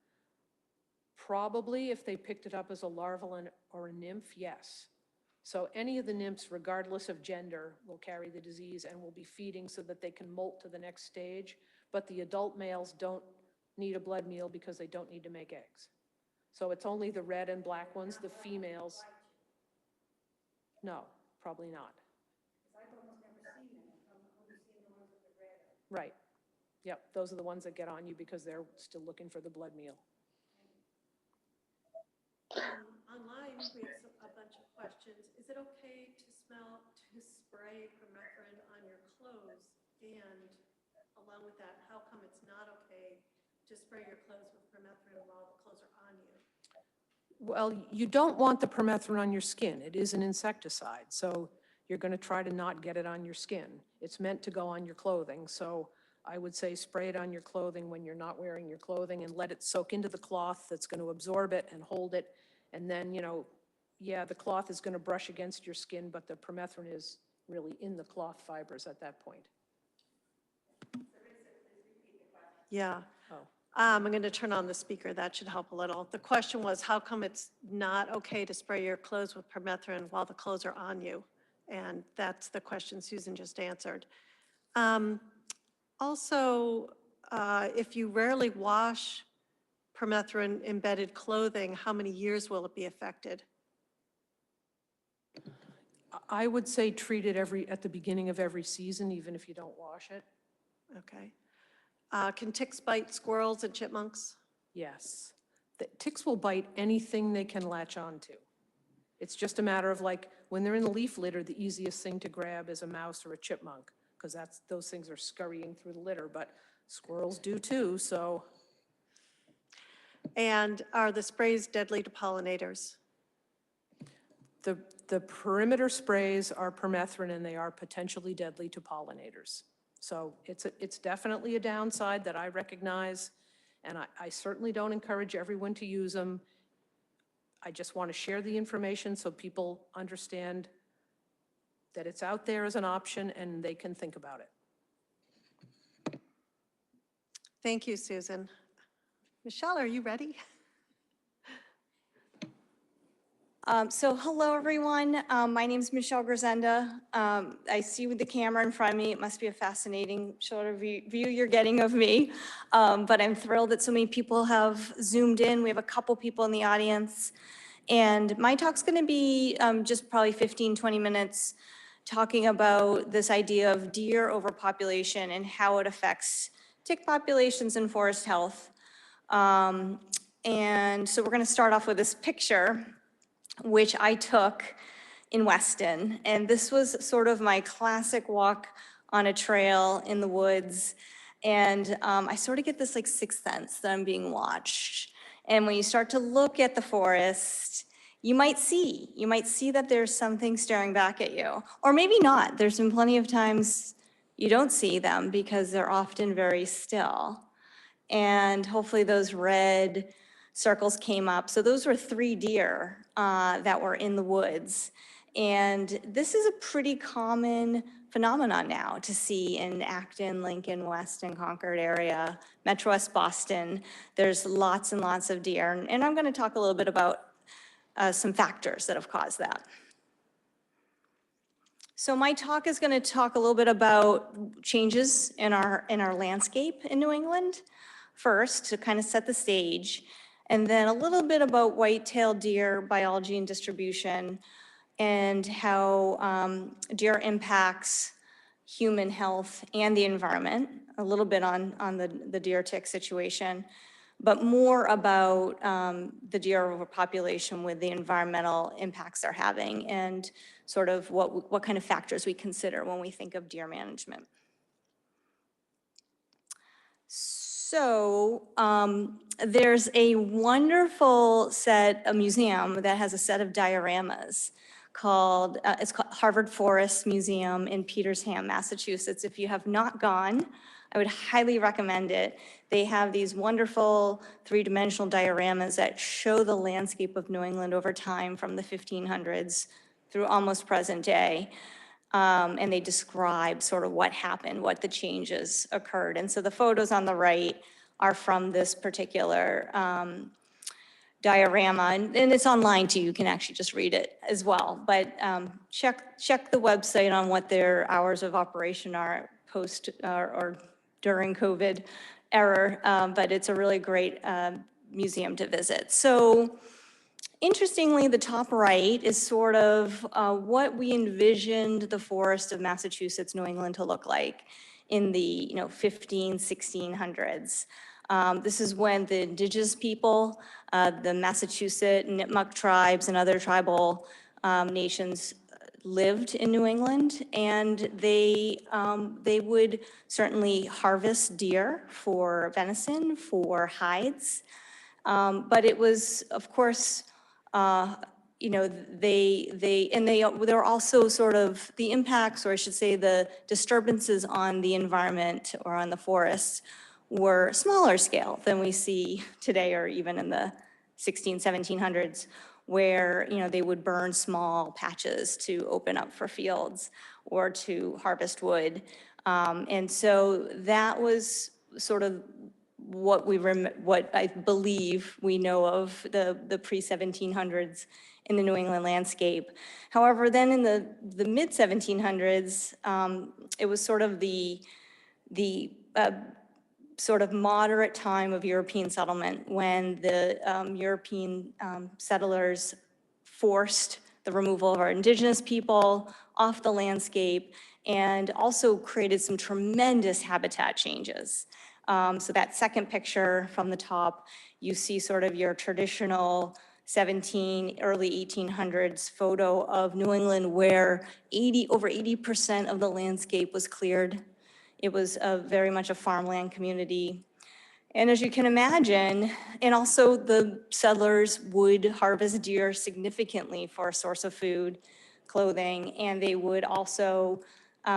Probably if they picked it up as a larval or a nymph, yes. So any of the nymphs, regardless of gender, will carry the disease and will be feeding so that they can molt to the next stage. But the adult males don't need a blood meal because they don't need to make eggs. So it's only the red and black ones, the females. No, probably not. Because I've almost never seen them. I've only seen the ones with the red. Right. Yep, those are the ones that get on you because they're still looking for the blood meal. Online, we have a bunch of questions. Is it okay to spray permethrin on your clothes? And along with that, how come it's not okay to spray your clothes with permethrin while the clothes are on you? Well, you don't want the permethrin on your skin. It is an insecticide, so you're going to try to not get it on your skin. It's meant to go on your clothing, so I would say spray it on your clothing when you're not wearing your clothing and let it soak into the cloth that's going to absorb it and hold it. And then, yeah, the cloth is going to brush against your skin, but the permethrin is really in the cloth fibers at that point. Yeah. Oh. I'm going to turn on the speaker. That should help a little. The question was, how come it's not okay to spray your clothes with permethrin while the clothes are on you? And that's the question Susan just answered. Also, if you rarely wash permethrin-embedded clothing, how many years will it be affected? I would say treat it at the beginning of every season, even if you don't wash it. Okay. Can ticks bite squirrels and chipmunks? Yes. The ticks will bite anything they can latch onto. It's just a matter of when they're in the leaf litter, the easiest thing to grab is a mouse or a chipmunk, because those things are scurrying through the litter, but squirrels do too, so. And are the sprays deadly to pollinators? The perimeter sprays are permethrin and they are potentially deadly to pollinators. So it's definitely a downside that I recognize, and I certainly don't encourage everyone to use them. I just want to share the information so people understand that it's out there as an option and they can think about it. Thank you, Susan. Michelle, are you ready? So hello, everyone. My name is Michelle Grisenda. I see with the camera in front of me, it must be a fascinating sort of view you're getting of me. But I'm thrilled that so many people have zoomed in. We have a couple people in the audience. And my talk's going to be just probably 15, 20 minutes talking about this idea of deer overpopulation and how it affects tick populations and forest health. And so we're going to start off with this picture, which I took in Weston. And this was sort of my classic walk on a trail in the woods. And I sort of get this sixth sense that I'm being watched. And when you start to look at the forest, you might see that there's something staring back at you. Or maybe not. There's been plenty of times you don't see them because they're often very still. And hopefully those red circles came up. So those were 3 deer that were in the woods. And this is a pretty common phenomenon now to see in Acton, Lincoln, Weston, Concord area, Metro West Boston. There's lots and lots of deer. And I'm going to talk a little bit about some factors that have caused that. So my talk is going to talk a little bit about changes in our landscape in New England first to kind of set the stage, and then a little bit about white-tailed deer biology and distribution and how deer impacts human health and the environment, a little bit on the deer tick situation. but more about the deer overpopulation with the environmental impacts they're having and sort of what kind of factors we consider when we think of deer management. So there's a wonderful a museum that has a set of dioramas called, it's called Harvard Forest Museum in Petersham, Massachusetts. If you have not gone, I would highly recommend it. They have these wonderful three-dimensional dioramas that show the landscape of New England over time from the 1500s through almost present day. And they describe sort of what happened, what the changes occurred. And so the photos on the right are from this particular diorama, and it's online too. You can actually just read it as well. But check the website on what their hours of operation are post or during COVID era. But it's a really great museum to visit. So interestingly, the top right is sort of what we envisioned the forest of Massachusetts, New England to look like in the 1600s. This is when the indigenous people, the Massachusetts, Nipmuc tribes, and other tribal nations lived in New England, and they would certainly harvest deer for venison, for hides, but it was, of course, there were also sort of the impacts, or I should say the disturbances on the environment or on the forests were smaller scale than we see today or even in the 1700s, where, they would burn small patches to open up for fields or to harvest wood. And so that was sort of what I believe we know of the pre-1700s in the New England landscape. However, then in the mid-1700s, it was sort of the sort of moderate time of European settlement when the European settlers forced the removal of our indigenous people off the landscape and also created some tremendous habitat changes. So that second picture from the top, you see sort of your traditional early 1800s photo of New England where over 80% of the landscape was cleared. It was very much a farmland community. And as you can imagine, and also the settlers would harvest deer significantly for a source of food, clothing, and they would also,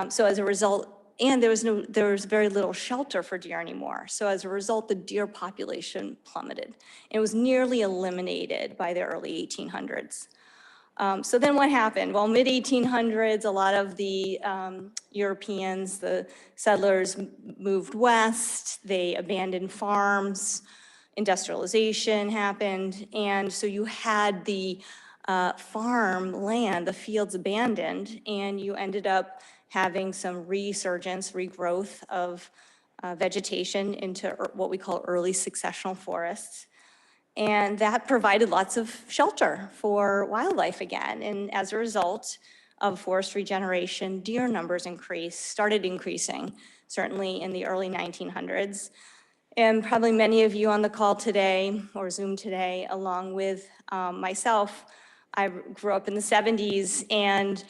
so as a result, and there was very little shelter for deer anymore. So as a result, the deer population plummeted. It was nearly eliminated by the early 1800s. So then what happened? Well, mid-1800s, a lot of the Europeans, the settlers moved west, they abandoned farms, industrialization happened, and so you had the farmland, the fields abandoned, and you ended up having some regrowth of vegetation into what we call early successional forests. And that provided lots of shelter for wildlife again. And as a result of forest regeneration, deer numbers started increasing, certainly in the early 1900s. And probably many of you on the call today or Zoom today, along with myself, I grew up in the 70s and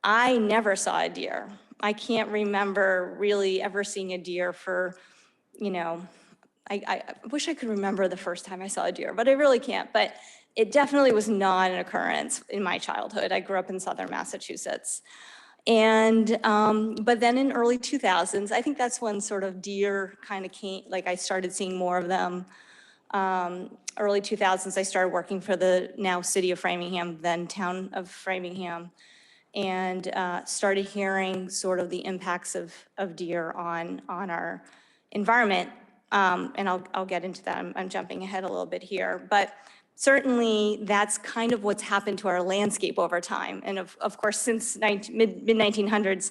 I never saw a deer. I can't remember really ever seeing a deer for, I wish I could remember the first time I saw a deer, but I really can't. But it definitely was not an occurrence in my childhood. I grew up in southern Massachusetts. And, but then in early 2000s, I think that's when sort of deer kind of came, like I started seeing more of them. Early 2000s, I started working for the now city of Framingham, then town of Framingham, and started hearing sort of the impacts of deer on our environment. And I'll get into that. I'm jumping ahead a little bit here, but certainly that's kind of what's happened to our landscape over time. And of course, since mid-1900s, we've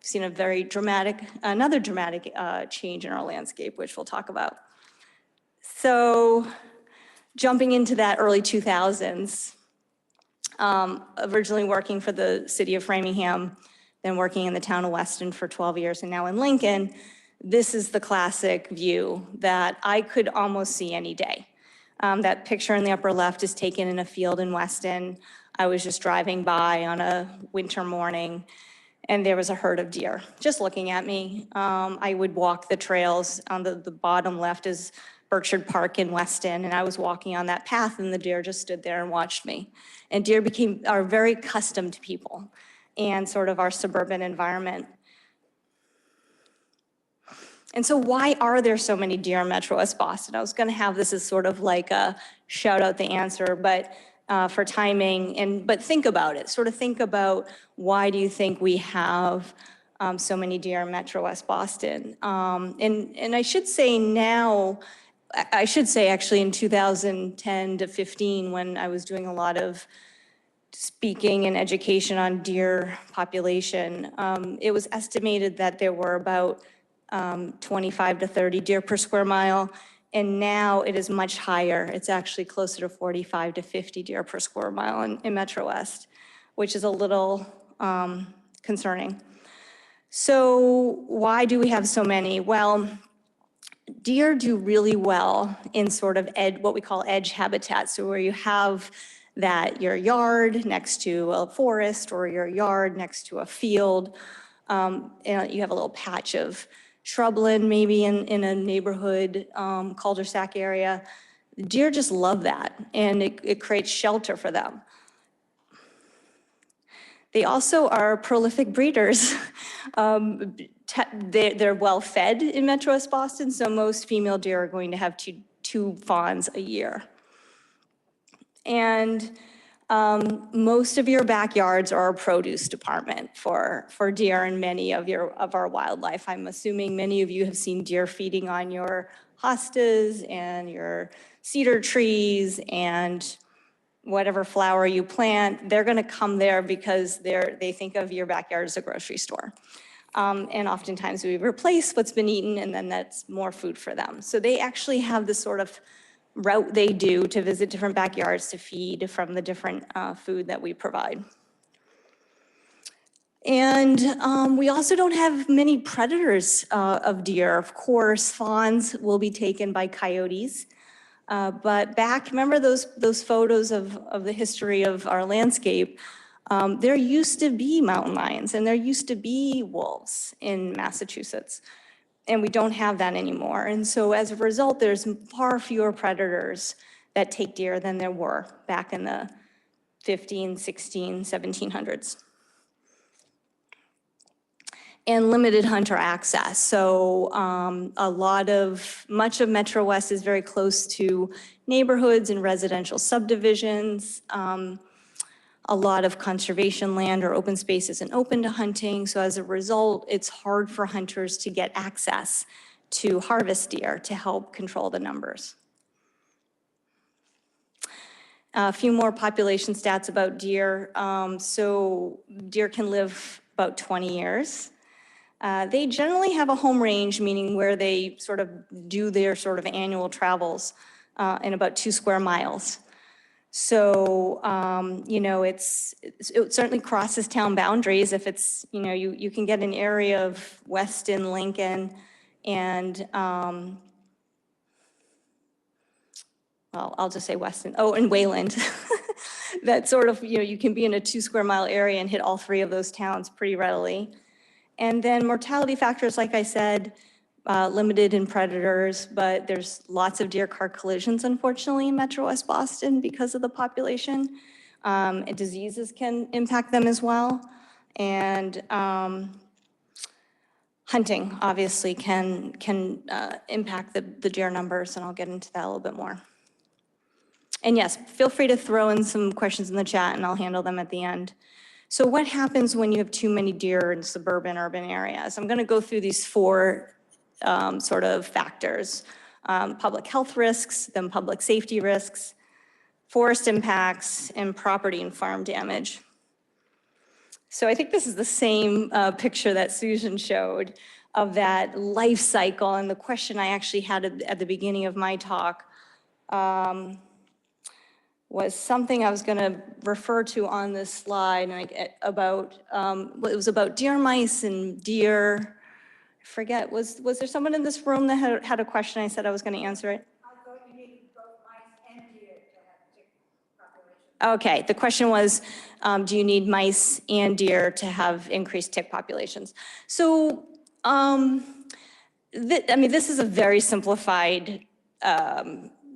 seen another dramatic change in our landscape, which we'll talk about. So jumping into that early 2000s, originally working for the city of Framingham, then working in the town of Weston for 12 years, and now in Lincoln, this is the classic view that I could almost see any day. That picture in the upper left is taken in a field in Weston. I was just driving by on a winter morning, and there was a herd of deer just looking at me. I would walk the trails. On the bottom left is Berkshire Park in Weston, and I was walking on that path, and the deer just stood there and watched me. And deer are very accustomed to people and sort of our suburban environment. And so why are there so many deer in Metro West Boston? I was going to have this as sort of like a shout out the answer, but for timing, but think about it. Sort of think about, why do you think we have so many deer in Metro West Boston? And I should say now, I should say actually in 2010 to 15, when I was doing a lot of speaking and education on deer population, it was estimated that there were about 25 to 30 deer per square mile, and now it is much higher. It's actually closer to 45 to 50 deer per square mile in Metro West, which is a little concerning. So why do we have so many? Well, deer do really well in sort of what we call edge habitat, so where you have that your yard next to a forest or your yard next to a field, and you have a little patch of shrubland maybe in a neighborhood cul-de-sac area. Deer just love that, and it creates shelter for them. They also are prolific breeders. They're well fed in Metro West Boston, so most female deer are going to have two fawns a year. And most of your backyards are a produce department for deer and many of our wildlife. I'm assuming many of you have seen deer feeding on your hostas and your cedar trees and whatever flower you plant. They're going to come there because they think of your backyard as a grocery store. And oftentimes we replace what's been eaten, and then that's more food for them. So they actually have this sort of route they do to visit different backyards to feed from the different food that we provide. And we also don't have many predators of deer. Of course, fawns will be taken by coyotes. But remember those photos of the history of our landscape? There used to be mountain lions and there used to be wolves in Massachusetts. And we don't have that anymore. And so as a result, there's far fewer predators that take deer than there were back in the 15, 16, 1700s. And limited hunter access. So much of Metro West is very close to neighborhoods and residential subdivisions. A lot of conservation land or open space isn't open to hunting. So as a result, it's hard for hunters to get access to harvest deer to help control the numbers. A few more population stats about deer. So deer can live about 20 years. They generally have a home range, meaning where they sort of do their sort of annual travels in about 2 square miles. So, it certainly crosses town boundaries if it's, you can get an area of Weston, Lincoln, and, well, I'll just say Weston, and Wayland. That sort of, you can be in a 2 square mile area and hit all 3 of those towns pretty readily. And then mortality factors, like I said, limited in predators, but there's lots of deer car collisions, unfortunately, in Metro West Boston because of the population. And diseases can impact them as well. And hunting, obviously, can impact the deer numbers, and I'll get into that a little bit more. And yes, feel free to throw in some questions in the chat, and I'll handle them at the end. So what happens when you have too many deer in suburban, urban areas? I'm going to go through these 4 sort of factors: public health risks, then public safety risks, forest impacts, and property and farm damage. So I think this is the same picture that Susan showed of that life cycle. And the question I actually had at the beginning of my talk was something I was going to refer to on this slide, and it was about deer mice and deer. I forget, was there someone in this room that had a question? I said I was going to answer it. I thought you needed both mice and deer to have tick population. Okay, the question was, do you need mice and deer to have increased tick populations? So, this is a very simplified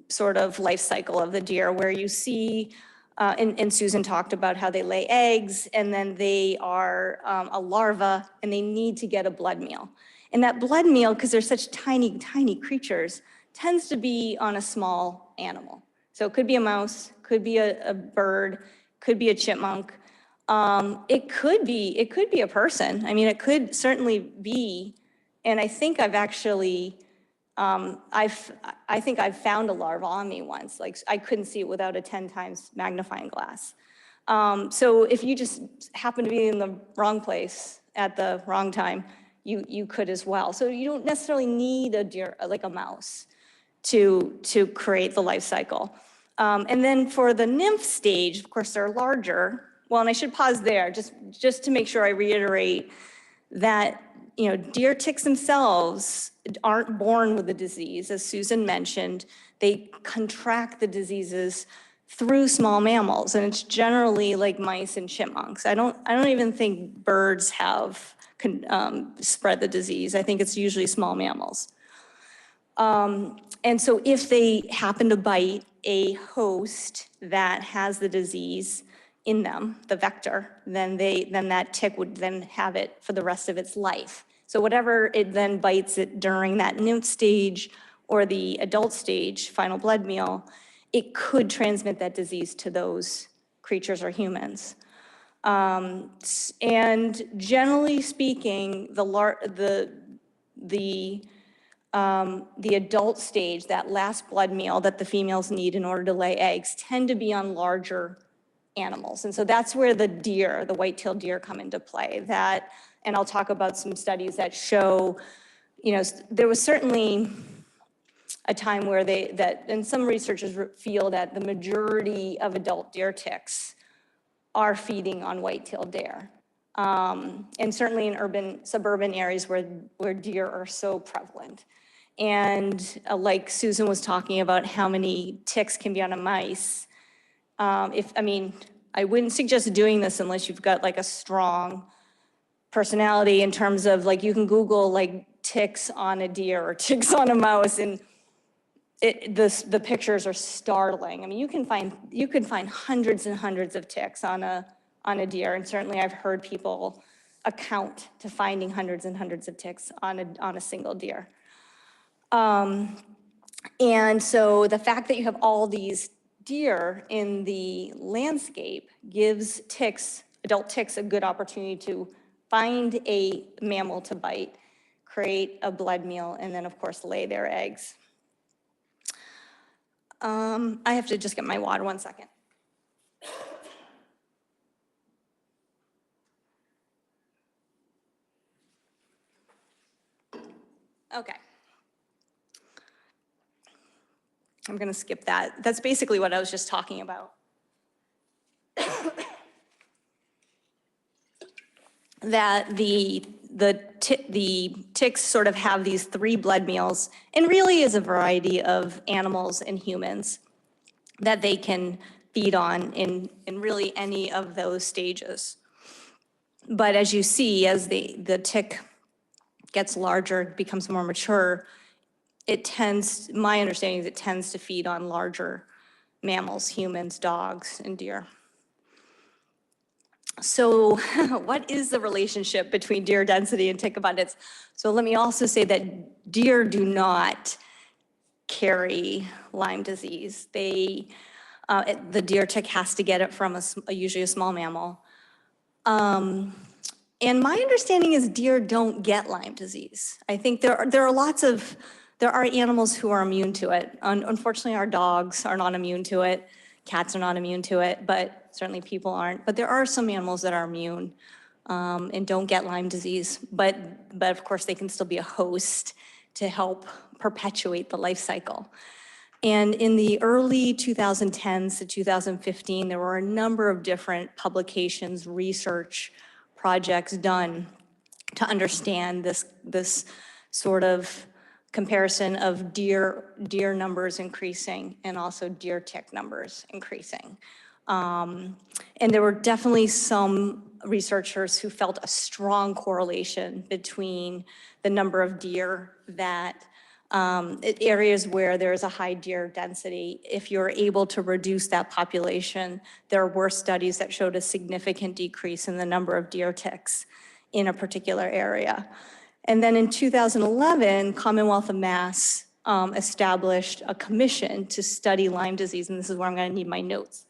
sort of life cycle of the deer where you see, and Susan talked about how they lay eggs and then they are a larva and they need to get a blood meal. And that blood meal, because they're such tiny, tiny creatures, tends to be on a small animal. So it could be a mouse, could be a bird, could be a chipmunk. It could be a person. I mean, it could certainly be, and I think I've actually, I think I've found a larva on me once. Like I couldn't see it without a 10 times magnifying glass. So if you just happen to be in the wrong place at the wrong time, you could as well. So you don't necessarily need a deer, like a mouse, to create the life cycle. And then for the nymph stage, of course, they're larger. Well, and I should pause there just to make sure I reiterate that, deer ticks themselves aren't born with the disease. As Susan mentioned, they contract the diseases through small mammals, and it's generally like mice and chipmunks. I don't even think birds have spread the disease. I think it's usually small mammals. And so if they happen to bite a host that has the disease in them, the vector, then that tick would then have it for the rest of its life. So whatever it then bites it during that nymph stage or the adult stage, final blood meal, it could transmit that disease to those creatures or humans. And generally speaking, the adult stage, that last blood meal that the females need in order to lay eggs, tend to be on larger animals. And so that's where the deer, the white-tailed deer, come into play. And I'll talk about some studies that show, there was certainly a time where and some researchers feel that the majority of adult deer ticks are feeding on white-tailed deer. And certainly in suburban areas where deer are so prevalent. And like Susan was talking about how many ticks can be on a mice. I wouldn't suggest doing this unless you've got like a strong personality in terms of like, you can Google like ticks on a deer or ticks on a mouse, and the pictures are startling. I mean, you can find hundreds and hundreds of ticks on a deer, and certainly I've heard people account to finding hundreds and hundreds of ticks on a single deer. And so the fact that you have all these deer in the landscape gives adult ticks, a good opportunity to find a mammal to bite, create a blood meal, and then of course lay their eggs. I have to just get my water, 1 second. Okay. I'm going to skip that. That's basically what I was just talking about. That the ticks sort of have these 3 blood meals, and really is a variety of animals and humans that they can feed on in really any of those stages. But as you see, as the tick gets larger, becomes more mature, my understanding is it tends to feed on larger mammals, humans, dogs, and deer. So what is the relationship between deer density and tick abundance? So let me also say that deer do not carry Lyme disease. The deer tick has to get it from usually a small mammal. And my understanding is deer don't get Lyme disease. I think there are animals who are immune to it. Unfortunately, our dogs are not immune to it. Cats are not immune to it, but certainly people aren't. But there are some animals that are immune and don't get Lyme disease. But of course, they can still be a host to help perpetuate the life cycle. And in the early 2010s to 2015, there were a number of different publications, research projects done to understand this sort of comparison of deer numbers increasing and also deer tick numbers increasing. And there were definitely some researchers who felt a strong correlation between the number of deer that areas where there's a high deer density, if you're able to reduce that population, there were studies that showed a significant decrease in the number of deer ticks in a particular area. And then in 2011, Commonwealth of Mass established a commission to study Lyme disease, and this is where I'm going to need my notes.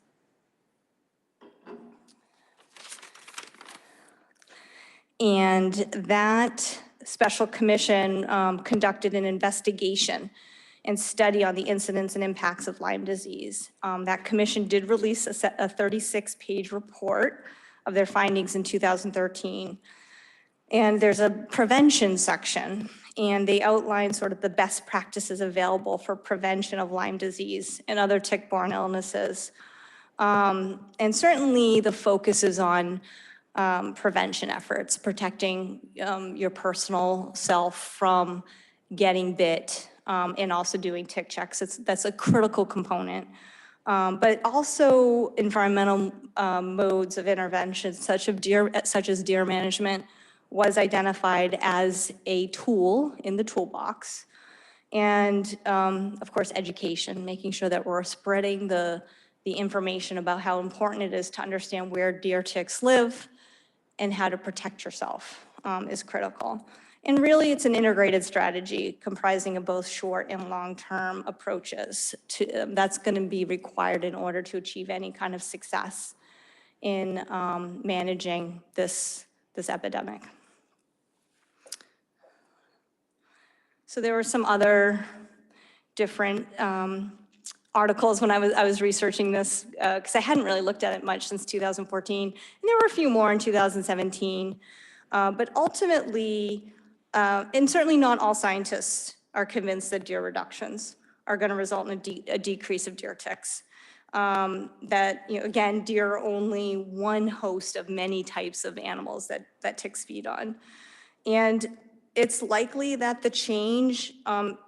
And that special commission conducted an investigation and study on the incidence and impacts of Lyme disease. That commission did release a 36-page report of their findings in 2013. And there's a prevention section, and they outline sort of the best practices available for prevention of Lyme disease and other tick-borne illnesses. And certainly the focus is on prevention efforts, protecting your personal self from getting bit, and also doing tick checks. That's a critical component. But also environmental modes of intervention, such as deer management, was identified as a tool in the toolbox. And of course, education, making sure that we're spreading the information about how important it is to understand where deer ticks live and how to protect yourself is critical. And really, it's an integrated strategy comprising of both short and long-term approaches that's going to be required in order to achieve any kind of success in managing this epidemic. So there were some other different articles when I was researching this, because I hadn't really looked at it much since 2014. And there were a few more in 2017. But ultimately, and certainly not all scientists are convinced that deer reductions are going to result in a decrease of deer ticks. That, again, deer are only one host of many types of animals that ticks feed on. And it's likely that the change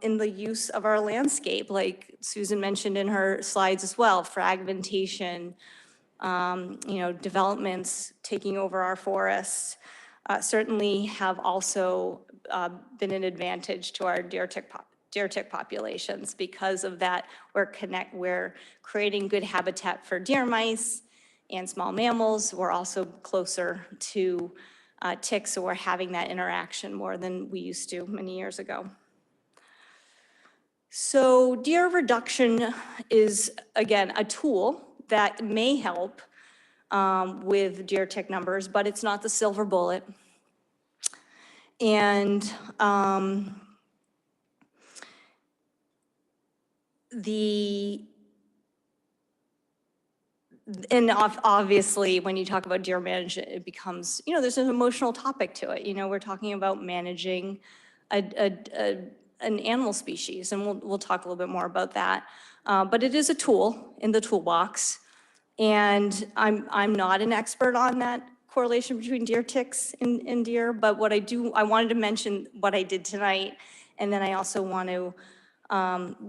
in the use of our landscape, like Susan mentioned in her slides as well, fragmentation, developments taking over our forests, certainly have also been an advantage to our deer tick populations. Because of that, we're creating good habitat for deer mice and small mammals. We're also closer to ticks, so we're having that interaction more than we used to many years ago. So deer reduction is, again, a tool that may help with deer tick numbers, but it's not the silver bullet. And obviously, when you talk about deer management, it becomes, there's an emotional topic to it. We're talking about managing an animal species, and we'll talk a little bit more about that. But it is a tool in the toolbox, and I'm not an expert on that correlation between deer ticks and deer, but I wanted to mention what I did tonight, and then I also want to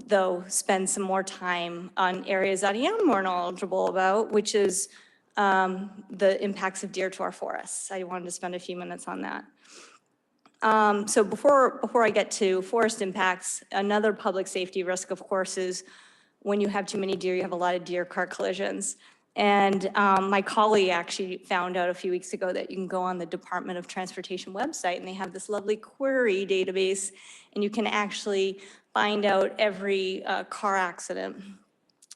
though spend some more time on areas that I am more knowledgeable about, which is the impacts of deer to our forests. I wanted to spend a few minutes on that. So before I get to forest impacts, another public safety risk, of course, is when you have too many deer, you have a lot of deer car collisions. And my colleague actually found out a few weeks ago that you can go on the Department of Transportation website, and they have this lovely query database, and you can actually find out every car accident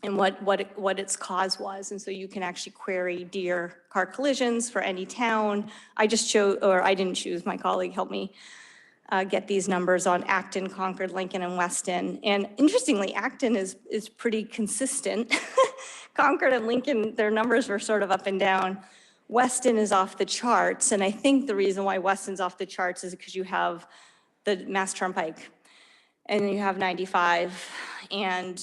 and what its cause was. And so you can actually query deer car collisions for any town. I didn't choose, my colleague helped me get these numbers on Acton, Concord, Lincoln, and Weston. And interestingly, Acton is pretty consistent. Concord and Lincoln, their numbers were sort of up and down. Weston is off the charts, and I think the reason why Weston's off the charts is because you have the Mass Turnpike, and you have 95 and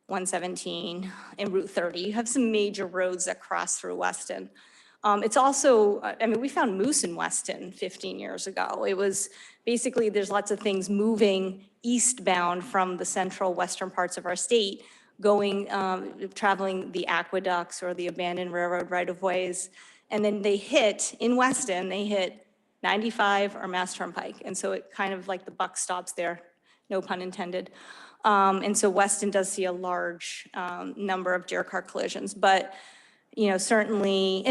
117 and Route 30. You have some major roads that cross through Weston. It's also, I mean, we found moose in Weston 15 years ago. It was basically, there's lots of things moving eastbound from the central western parts of our state, going, traveling the aqueducts or the abandoned railroad right-of-ways. And then they hit, in Weston, they hit 95 or Mass Turnpike. And so it kind of like the buck stops there, no pun intended. And so Weston does see a large number of deer car collisions. But certainly,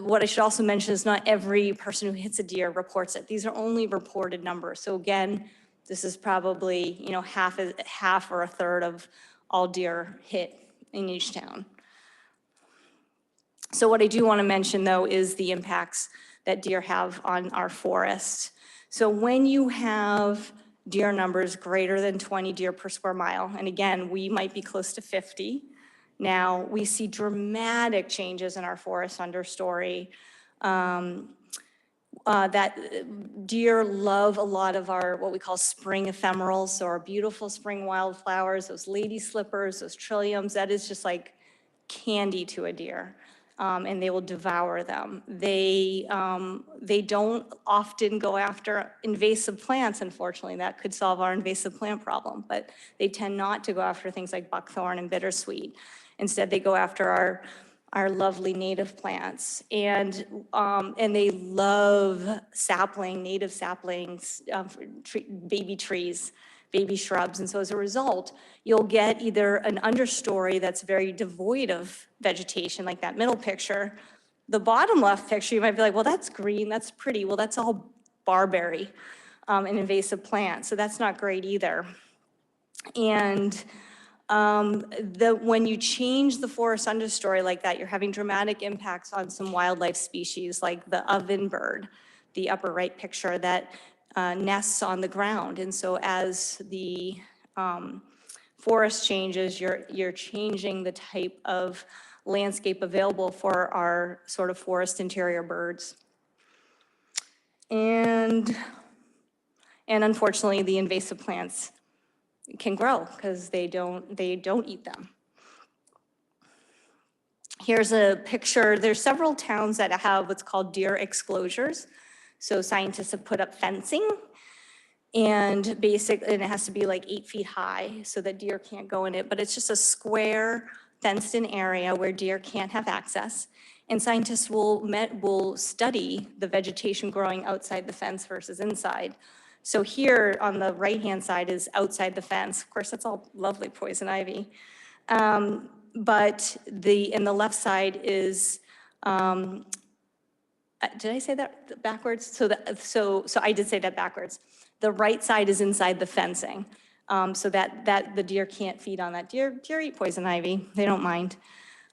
what I should also mention is not every person who hits a deer reports it. These are only reported numbers. So again, this is probably, half or a third of all deer hit in each town. So what I do want to mention, though, is the impacts that deer have on our forests. So when you have deer numbers greater than 20 deer per square mile, and again, we might be close to 50, now, we see dramatic changes in our forest understory. That deer love a lot of our, what we call spring ephemerals, so our beautiful spring wildflowers, those lady slippers, those trilliums, that is just like candy to a deer. And they will devour them. They don't often go after invasive plants, unfortunately. That could solve our invasive plant problem, but they tend not to go after things like buckthorn and bittersweet. Instead, they go after our lovely native plants. And they love native saplings, baby trees, baby shrubs. And so as a result, you'll get either an understory that's very devoid of vegetation, like that middle picture. The bottom left picture, you might be like, well, that's green, that's pretty. Well, that's all barberry, an invasive plant. So that's not great either. And when you change the forest understory like that, you're having dramatic impacts on some wildlife species like the ovenbird, the upper right picture, that nests on the ground. And so as the forest changes, you're changing the type of landscape available for our sort of forest interior birds. And unfortunately, the invasive plants can grow because they don't eat them. Here's a picture. There's several towns that have what's called deer exclosures. So scientists have put up fencing, and it has to be like 8 feet high so that deer can't go in it. But it's just a square fenced-in area where deer can't have access. And scientists will study the vegetation growing outside the fence versus inside. So here on the right-hand side is outside the fence. Of course, that's all lovely poison ivy. But in the left side is, did I say that backwards? So I did say that backwards. The right side is inside the fencing, so that the deer can't feed on that. Deer eat poison ivy, they don't mind.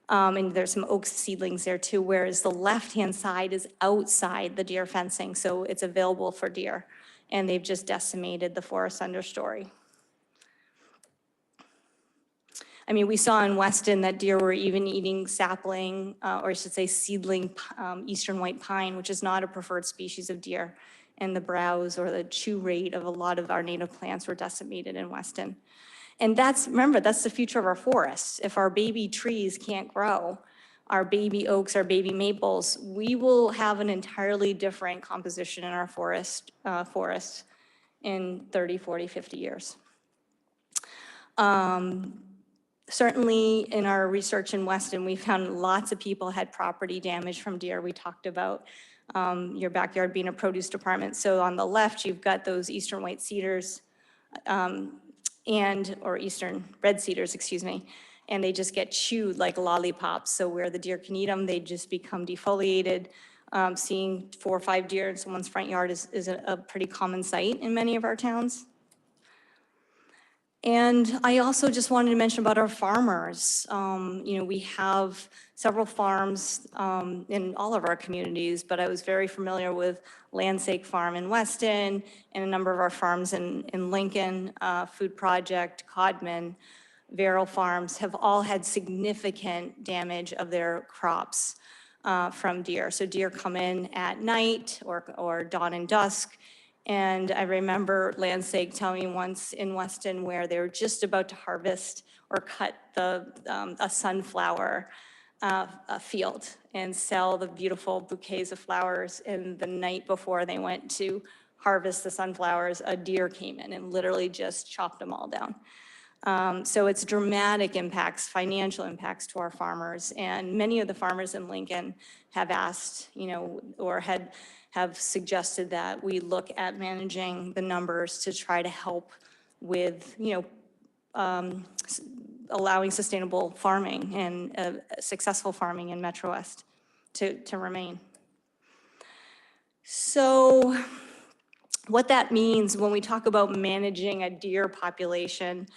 And there's some oak seedlings there too, whereas the left-hand side is outside the deer fencing, so it's available for deer. And they've just decimated the forest understory. I mean, we saw in Weston that deer were even eating sapling, or I should say seedling eastern white pine, which is not a preferred species of deer. And the browse or the chew rate of a lot of our native plants were decimated in Weston. And remember, that's the future of our forests. If our baby trees can't grow, our baby oaks, our baby maples, we will have an entirely different composition in our forests in 30, 40, 50 years. Certainly in our research in Weston, we found lots of people had property damage from deer. We talked about your backyard being a produce department. So on the left, you've got those eastern white cedars or eastern red cedars, excuse me, and they just get chewed like lollipops. So where the deer can eat them, they just become defoliated. Seeing 4 or 5 deer in someone's front yard is a pretty common sight in many of our towns. And I also just wanted to mention about our farmers. We have several farms in all of our communities, but I was very familiar with Landsake Farm in Weston and a number of our farms in Lincoln, Food Project, Codman, Verrill Farms have all had significant damage of their crops from deer. So deer come in at night or dawn and dusk. And I remember Landsake telling me once in Weston where they were just about to harvest or cut a sunflower, a field and sell the beautiful bouquets of flowers. And the night before they went to harvest the sunflowers, a deer came in and literally just chopped them all down. So it's dramatic impacts, financial impacts to our farmers. And many of the farmers in Lincoln have asked, or have suggested that we look at managing the numbers to try to help with, allowing sustainable farming and successful farming in Metro West to remain. So what that means when we talk about managing a deer population,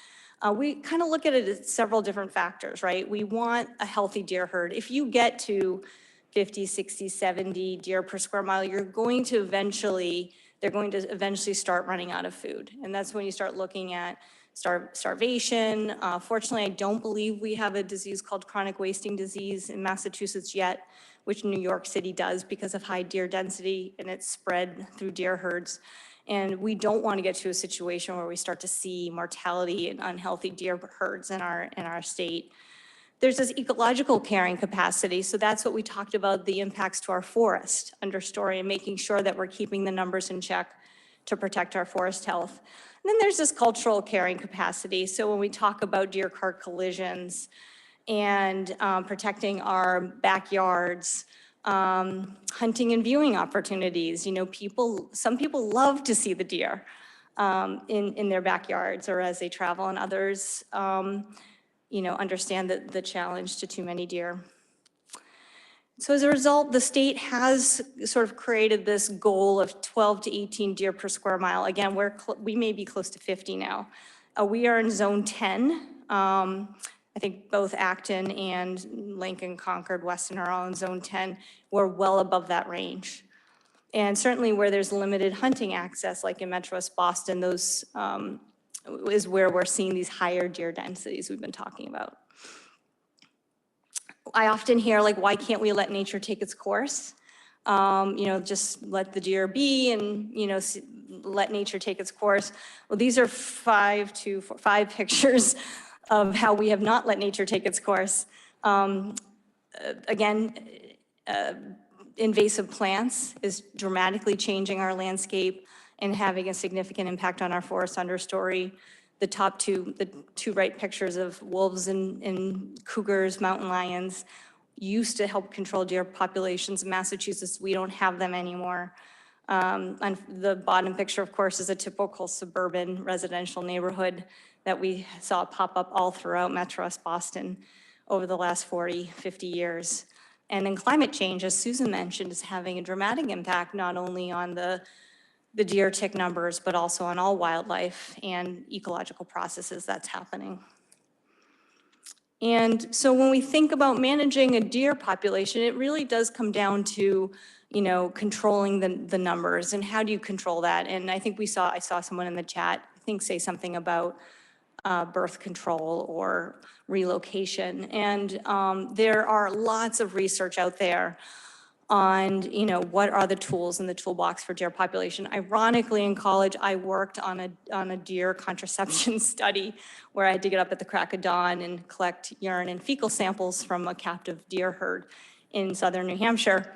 we kind of look at it as several different factors, right? We want a healthy deer herd. If you get to 50, 60, 70 deer per square mile, they're going to eventually start running out of food. And that's when you start looking at starvation. Fortunately, I don't believe we have a disease called chronic wasting disease in Massachusetts yet, which New York City does because of high deer density and it's spread through deer herds. And we don't want to get to a situation where we start to see mortality and unhealthy deer herds in our state. There's this ecological carrying capacity. So that's what we talked about, the impacts to our forest understory and making sure that we're keeping the numbers in check to protect our forest health. And then there's this cultural carrying capacity. So when we talk about deer cart collisions and protecting our backyards, hunting and viewing opportunities, some people love to see the deer in their backyards or as they travel, and others understand the challenge to too many deer. So as a result, the state has sort of created this goal of 12 to 18 deer per square mile. Again, we may be close to 50 now. We are in zone 10. I think both Acton and Lincoln, Concord, Weston are all in zone 10. We're well above that range. And certainly where there's limited hunting access, like in Metro West Boston, those is where we're seeing these higher deer densities we've been talking about. I often hear, like, why can't we let nature take its course? Just let the deer be and, let nature take its course. Well, these are five pictures of how we have not let nature take its course. Again, invasive plants is dramatically changing our landscape and having a significant impact on our forest understory. The two right pictures of wolves and cougars, mountain lions, used to help control deer populations in Massachusetts. We don't have them anymore. And the bottom picture, of course, is a typical suburban residential neighborhood that we saw pop up all throughout Metro West Boston over the last 40, 50 years. And then climate change, as Susan mentioned, is having a dramatic impact not only on the deer tick numbers, but also on all wildlife and ecological processes that's happening. And so when we think about managing a deer population, it really does come down to, controlling the numbers. And how do you control that? And I think I saw someone in the chat, I think, say something about birth control or relocation. And there are lots of research out there on, what are the tools in the toolbox for deer population. Ironically, in college, I worked on a deer contraception study where I had to get up at the crack of dawn and collect urine and fecal samples from a captive deer herd in southern New Hampshire.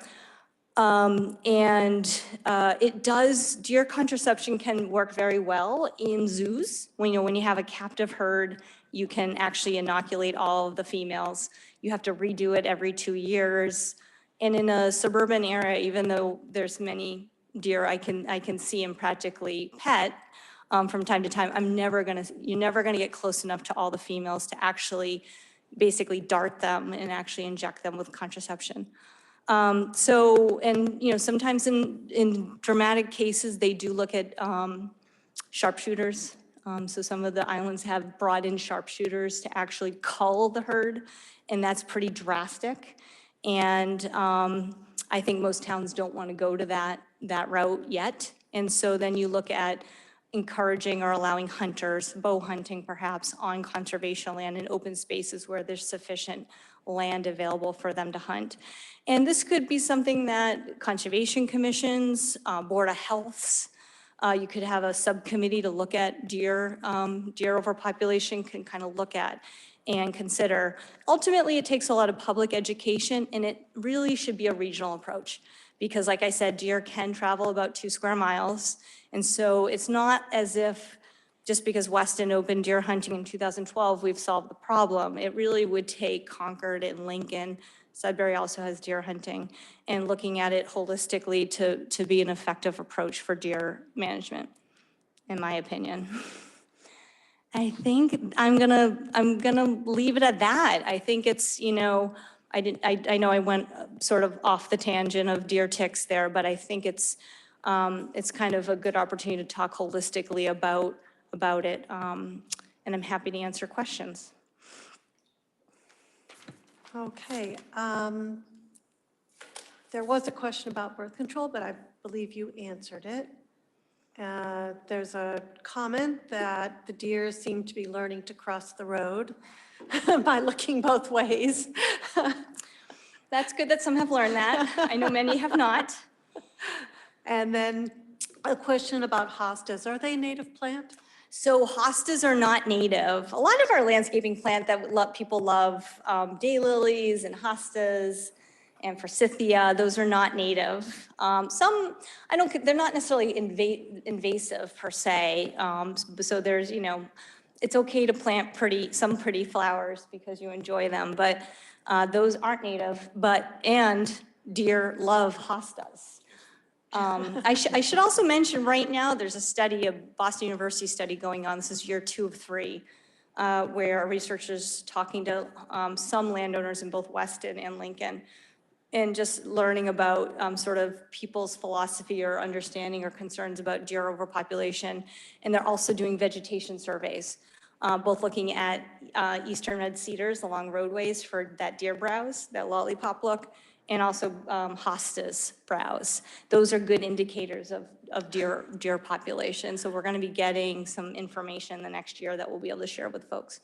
Deer contraception can work very well in zoos. When you have a captive herd, you can actually inoculate all of the females. You have to redo it every 2 years. And in a suburban area, even though there's many deer I can see and practically pet from time to time, you're never gonna get close enough to all the females to actually basically dart them and actually inject them with contraception. Sometimes in dramatic cases, they do look at sharpshooters. So some of the islands have brought in sharpshooters to actually cull the herd, and that's pretty drastic. And I think most towns don't want to go to that route yet. And so then you look at encouraging or allowing hunters, bow hunting perhaps, on conservation land in open spaces where there's sufficient land available for them to hunt. And this could be something that conservation commissions, Board of Healths, you could have a subcommittee to look at deer overpopulation can kind of look at. and consider. Ultimately, it takes a lot of public education, and it really should be a regional approach. Because like I said, deer can travel about 2 square miles. And so it's not as if just because Weston opened deer hunting in 2012, we've solved the problem. It really would take Concord and Lincoln, Sudbury also has deer hunting, and looking at it holistically to be an effective approach for deer management, in my opinion. I think I'm gonna leave it at that. I think it's, I know I went sort of off the tangent of deer ticks there, but I think it's kind of a good opportunity to talk holistically about it. And I'm happy to answer questions. Okay. There was a question about birth control, but I believe you answered it. There's a comment that the deer seem to be learning to cross the road by looking both ways. That's good that some have learned that. I know many have not. And then a question about hostas. Are they a native plant? So hostas are not native. A lot of our landscaping plant that people love, daylilies and hostas and forsythia, those are not native. Some, they're not necessarily invasive per se. So there's, it's okay to plant some pretty flowers because you enjoy them, but those aren't native, and deer love hostas. I should also mention right now, there's a study, a Boston University study going on, this is year 2 of 3, where researchers talking to some landowners in both Weston and Lincoln, and just learning about sort of people's philosophy or understanding or concerns about deer overpopulation. And they're also doing vegetation surveys, both looking at eastern red cedars along roadways for that deer browse, that lollipop look, and also hostas browse. Those are good indicators of deer population. So we're going to be getting some information the next year that we'll be able to share with folks.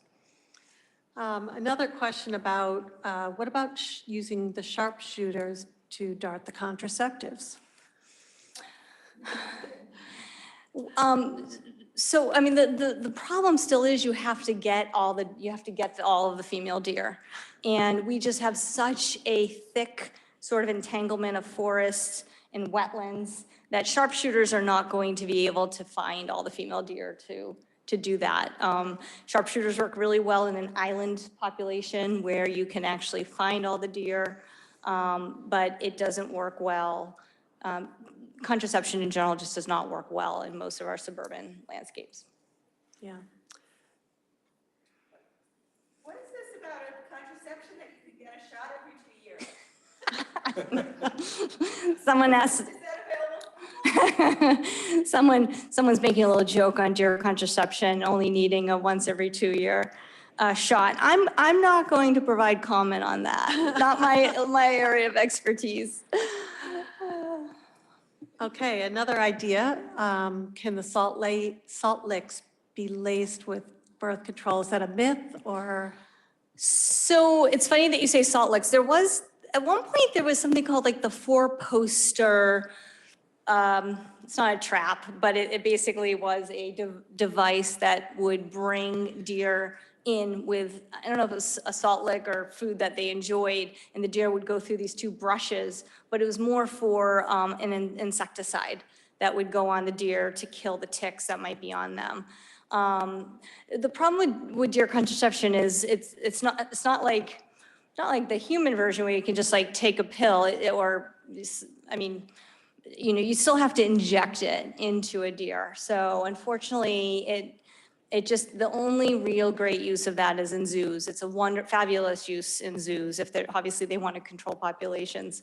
Another question about, what about using the sharpshooters to dart the contraceptives? So, I mean, the problem still is you have to get all of the female deer. And we just have such a thick sort of entanglement of forests and wetlands that sharpshooters are not going to be able to find all the female deer to do that. Sharpshooters work really well in an island population where you can actually find all the deer, but it doesn't work well. Contraception in general just does not work well in most of our suburban landscapes. Yeah. What is this about a contraception that you can get a shot every 2 years? Someone asked, Is that available? someone's making a little joke on deer contraception only needing a once every 2-year shot. I'm not going to provide comment on that. Not my area of expertise. Okay, another idea. Can the salt licks be laced with birth control? Is that a myth or? So it's funny that you say salt licks. At one point, there was something called like the 4-poster, it's not a trap, but it basically was a device that would bring deer in with, I don't know if it was a salt lick or food that they enjoyed, and the deer would go through these 2 brushes, but it was more for an insecticide that would go on the deer to kill the ticks that might be on them. The problem with deer contraception is it's not like the human version where you can just like take a pill you still have to inject it into a deer. So unfortunately, the only real great use of that is in zoos. It's a fabulous use in zoos if obviously they want to control populations.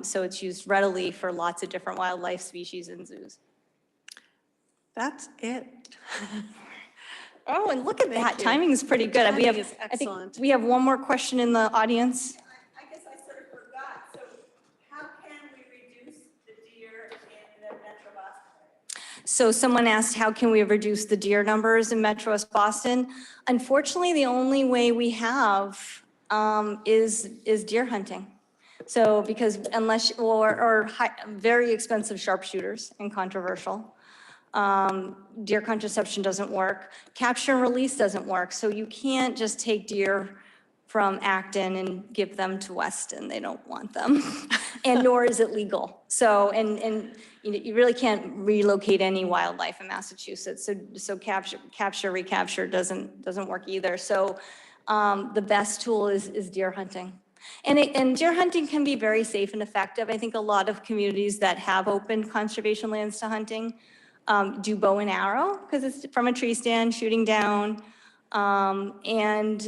So it's used readily for lots of different wildlife species in zoos. That's it. Oh, and look at that. you. Timing is pretty good. Timing is I think excellent. we have one more question in the audience. I guess I sort of forgot. So how can we reduce the deer in the Metro Boston area? So someone asked, how can we reduce the deer numbers in Metro West Boston? Unfortunately, the only way we have is deer hunting. So because very expensive sharpshooters and controversial. Deer contraception doesn't work. Capture and release doesn't work. So you can't just take deer from Acton and give them to Weston. They don't want them. And nor is it legal. So, and you really can't relocate any wildlife in Massachusetts. So capture, recapture doesn't work either. So the best tool is deer hunting. And deer hunting can be very safe and effective. I think a lot of communities that have opened conservation lands to hunting do bow and arrow, because it's from a tree stand, shooting down. And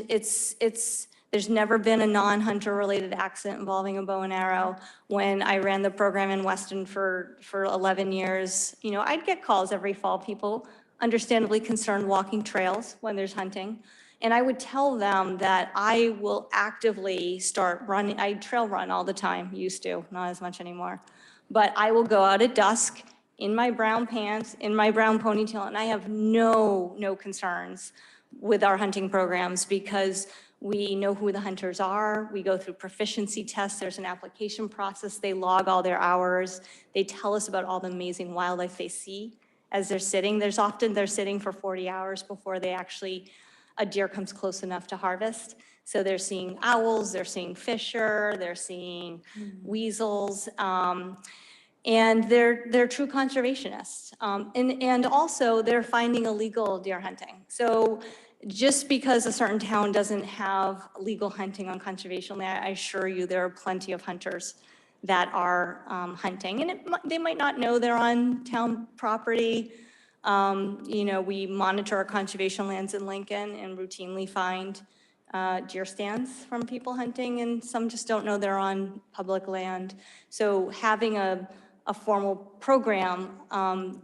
there's never been a non-hunter related accident involving a bow and arrow. When I ran the program in Weston for 11 years, I'd get calls every fall, people understandably concerned walking trails when there's hunting. And I would tell them that I will actively start running. I trail run all the time, used to, not as much anymore. But I will go out at dusk in my brown pants, in my brown ponytail, and I have no concerns with our hunting programs because we know who the hunters are. We go through proficiency tests. There's an application process. They log all their hours. They tell us about all the amazing wildlife they see as they're sitting. They're sitting for 40 hours before a deer comes close enough to harvest. So they're seeing owls, they're seeing fisher, they're seeing weasels, and they're true conservationists. And also they're finding illegal deer hunting. So just because a certain town doesn't have legal hunting on conservation land, I assure you there are plenty of hunters that are hunting. And they might not know they're on town property. We monitor our conservation lands in Lincoln and routinely find deer stands from people hunting, and some just don't know they're on public land. So having a formal program,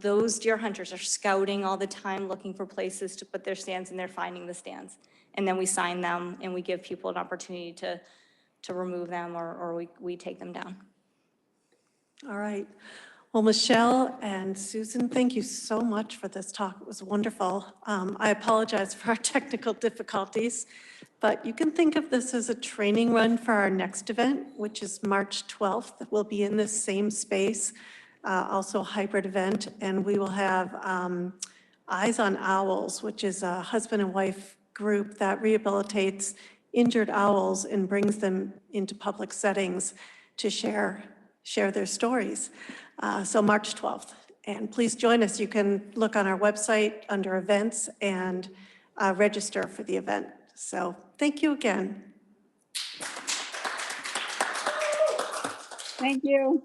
those deer hunters are scouting all the time, looking for places to put their stands, and they're finding the stands. And then we sign them and we give people an opportunity to remove them or we take them down. All right. Well, Michelle and Susan, thank you so much for this talk. It was wonderful. I apologize for our technical difficulties, but you can think of this as a training run for our next event, which is March 12th. We'll be in this same space, also a hybrid event, and we will have Eyes on Owls, which is a husband and wife group that rehabilitates injured owls and brings them into public settings to share their stories. So March 12th. And please join us. You can look on our website under events and register for the event. So thank you again. Thank you.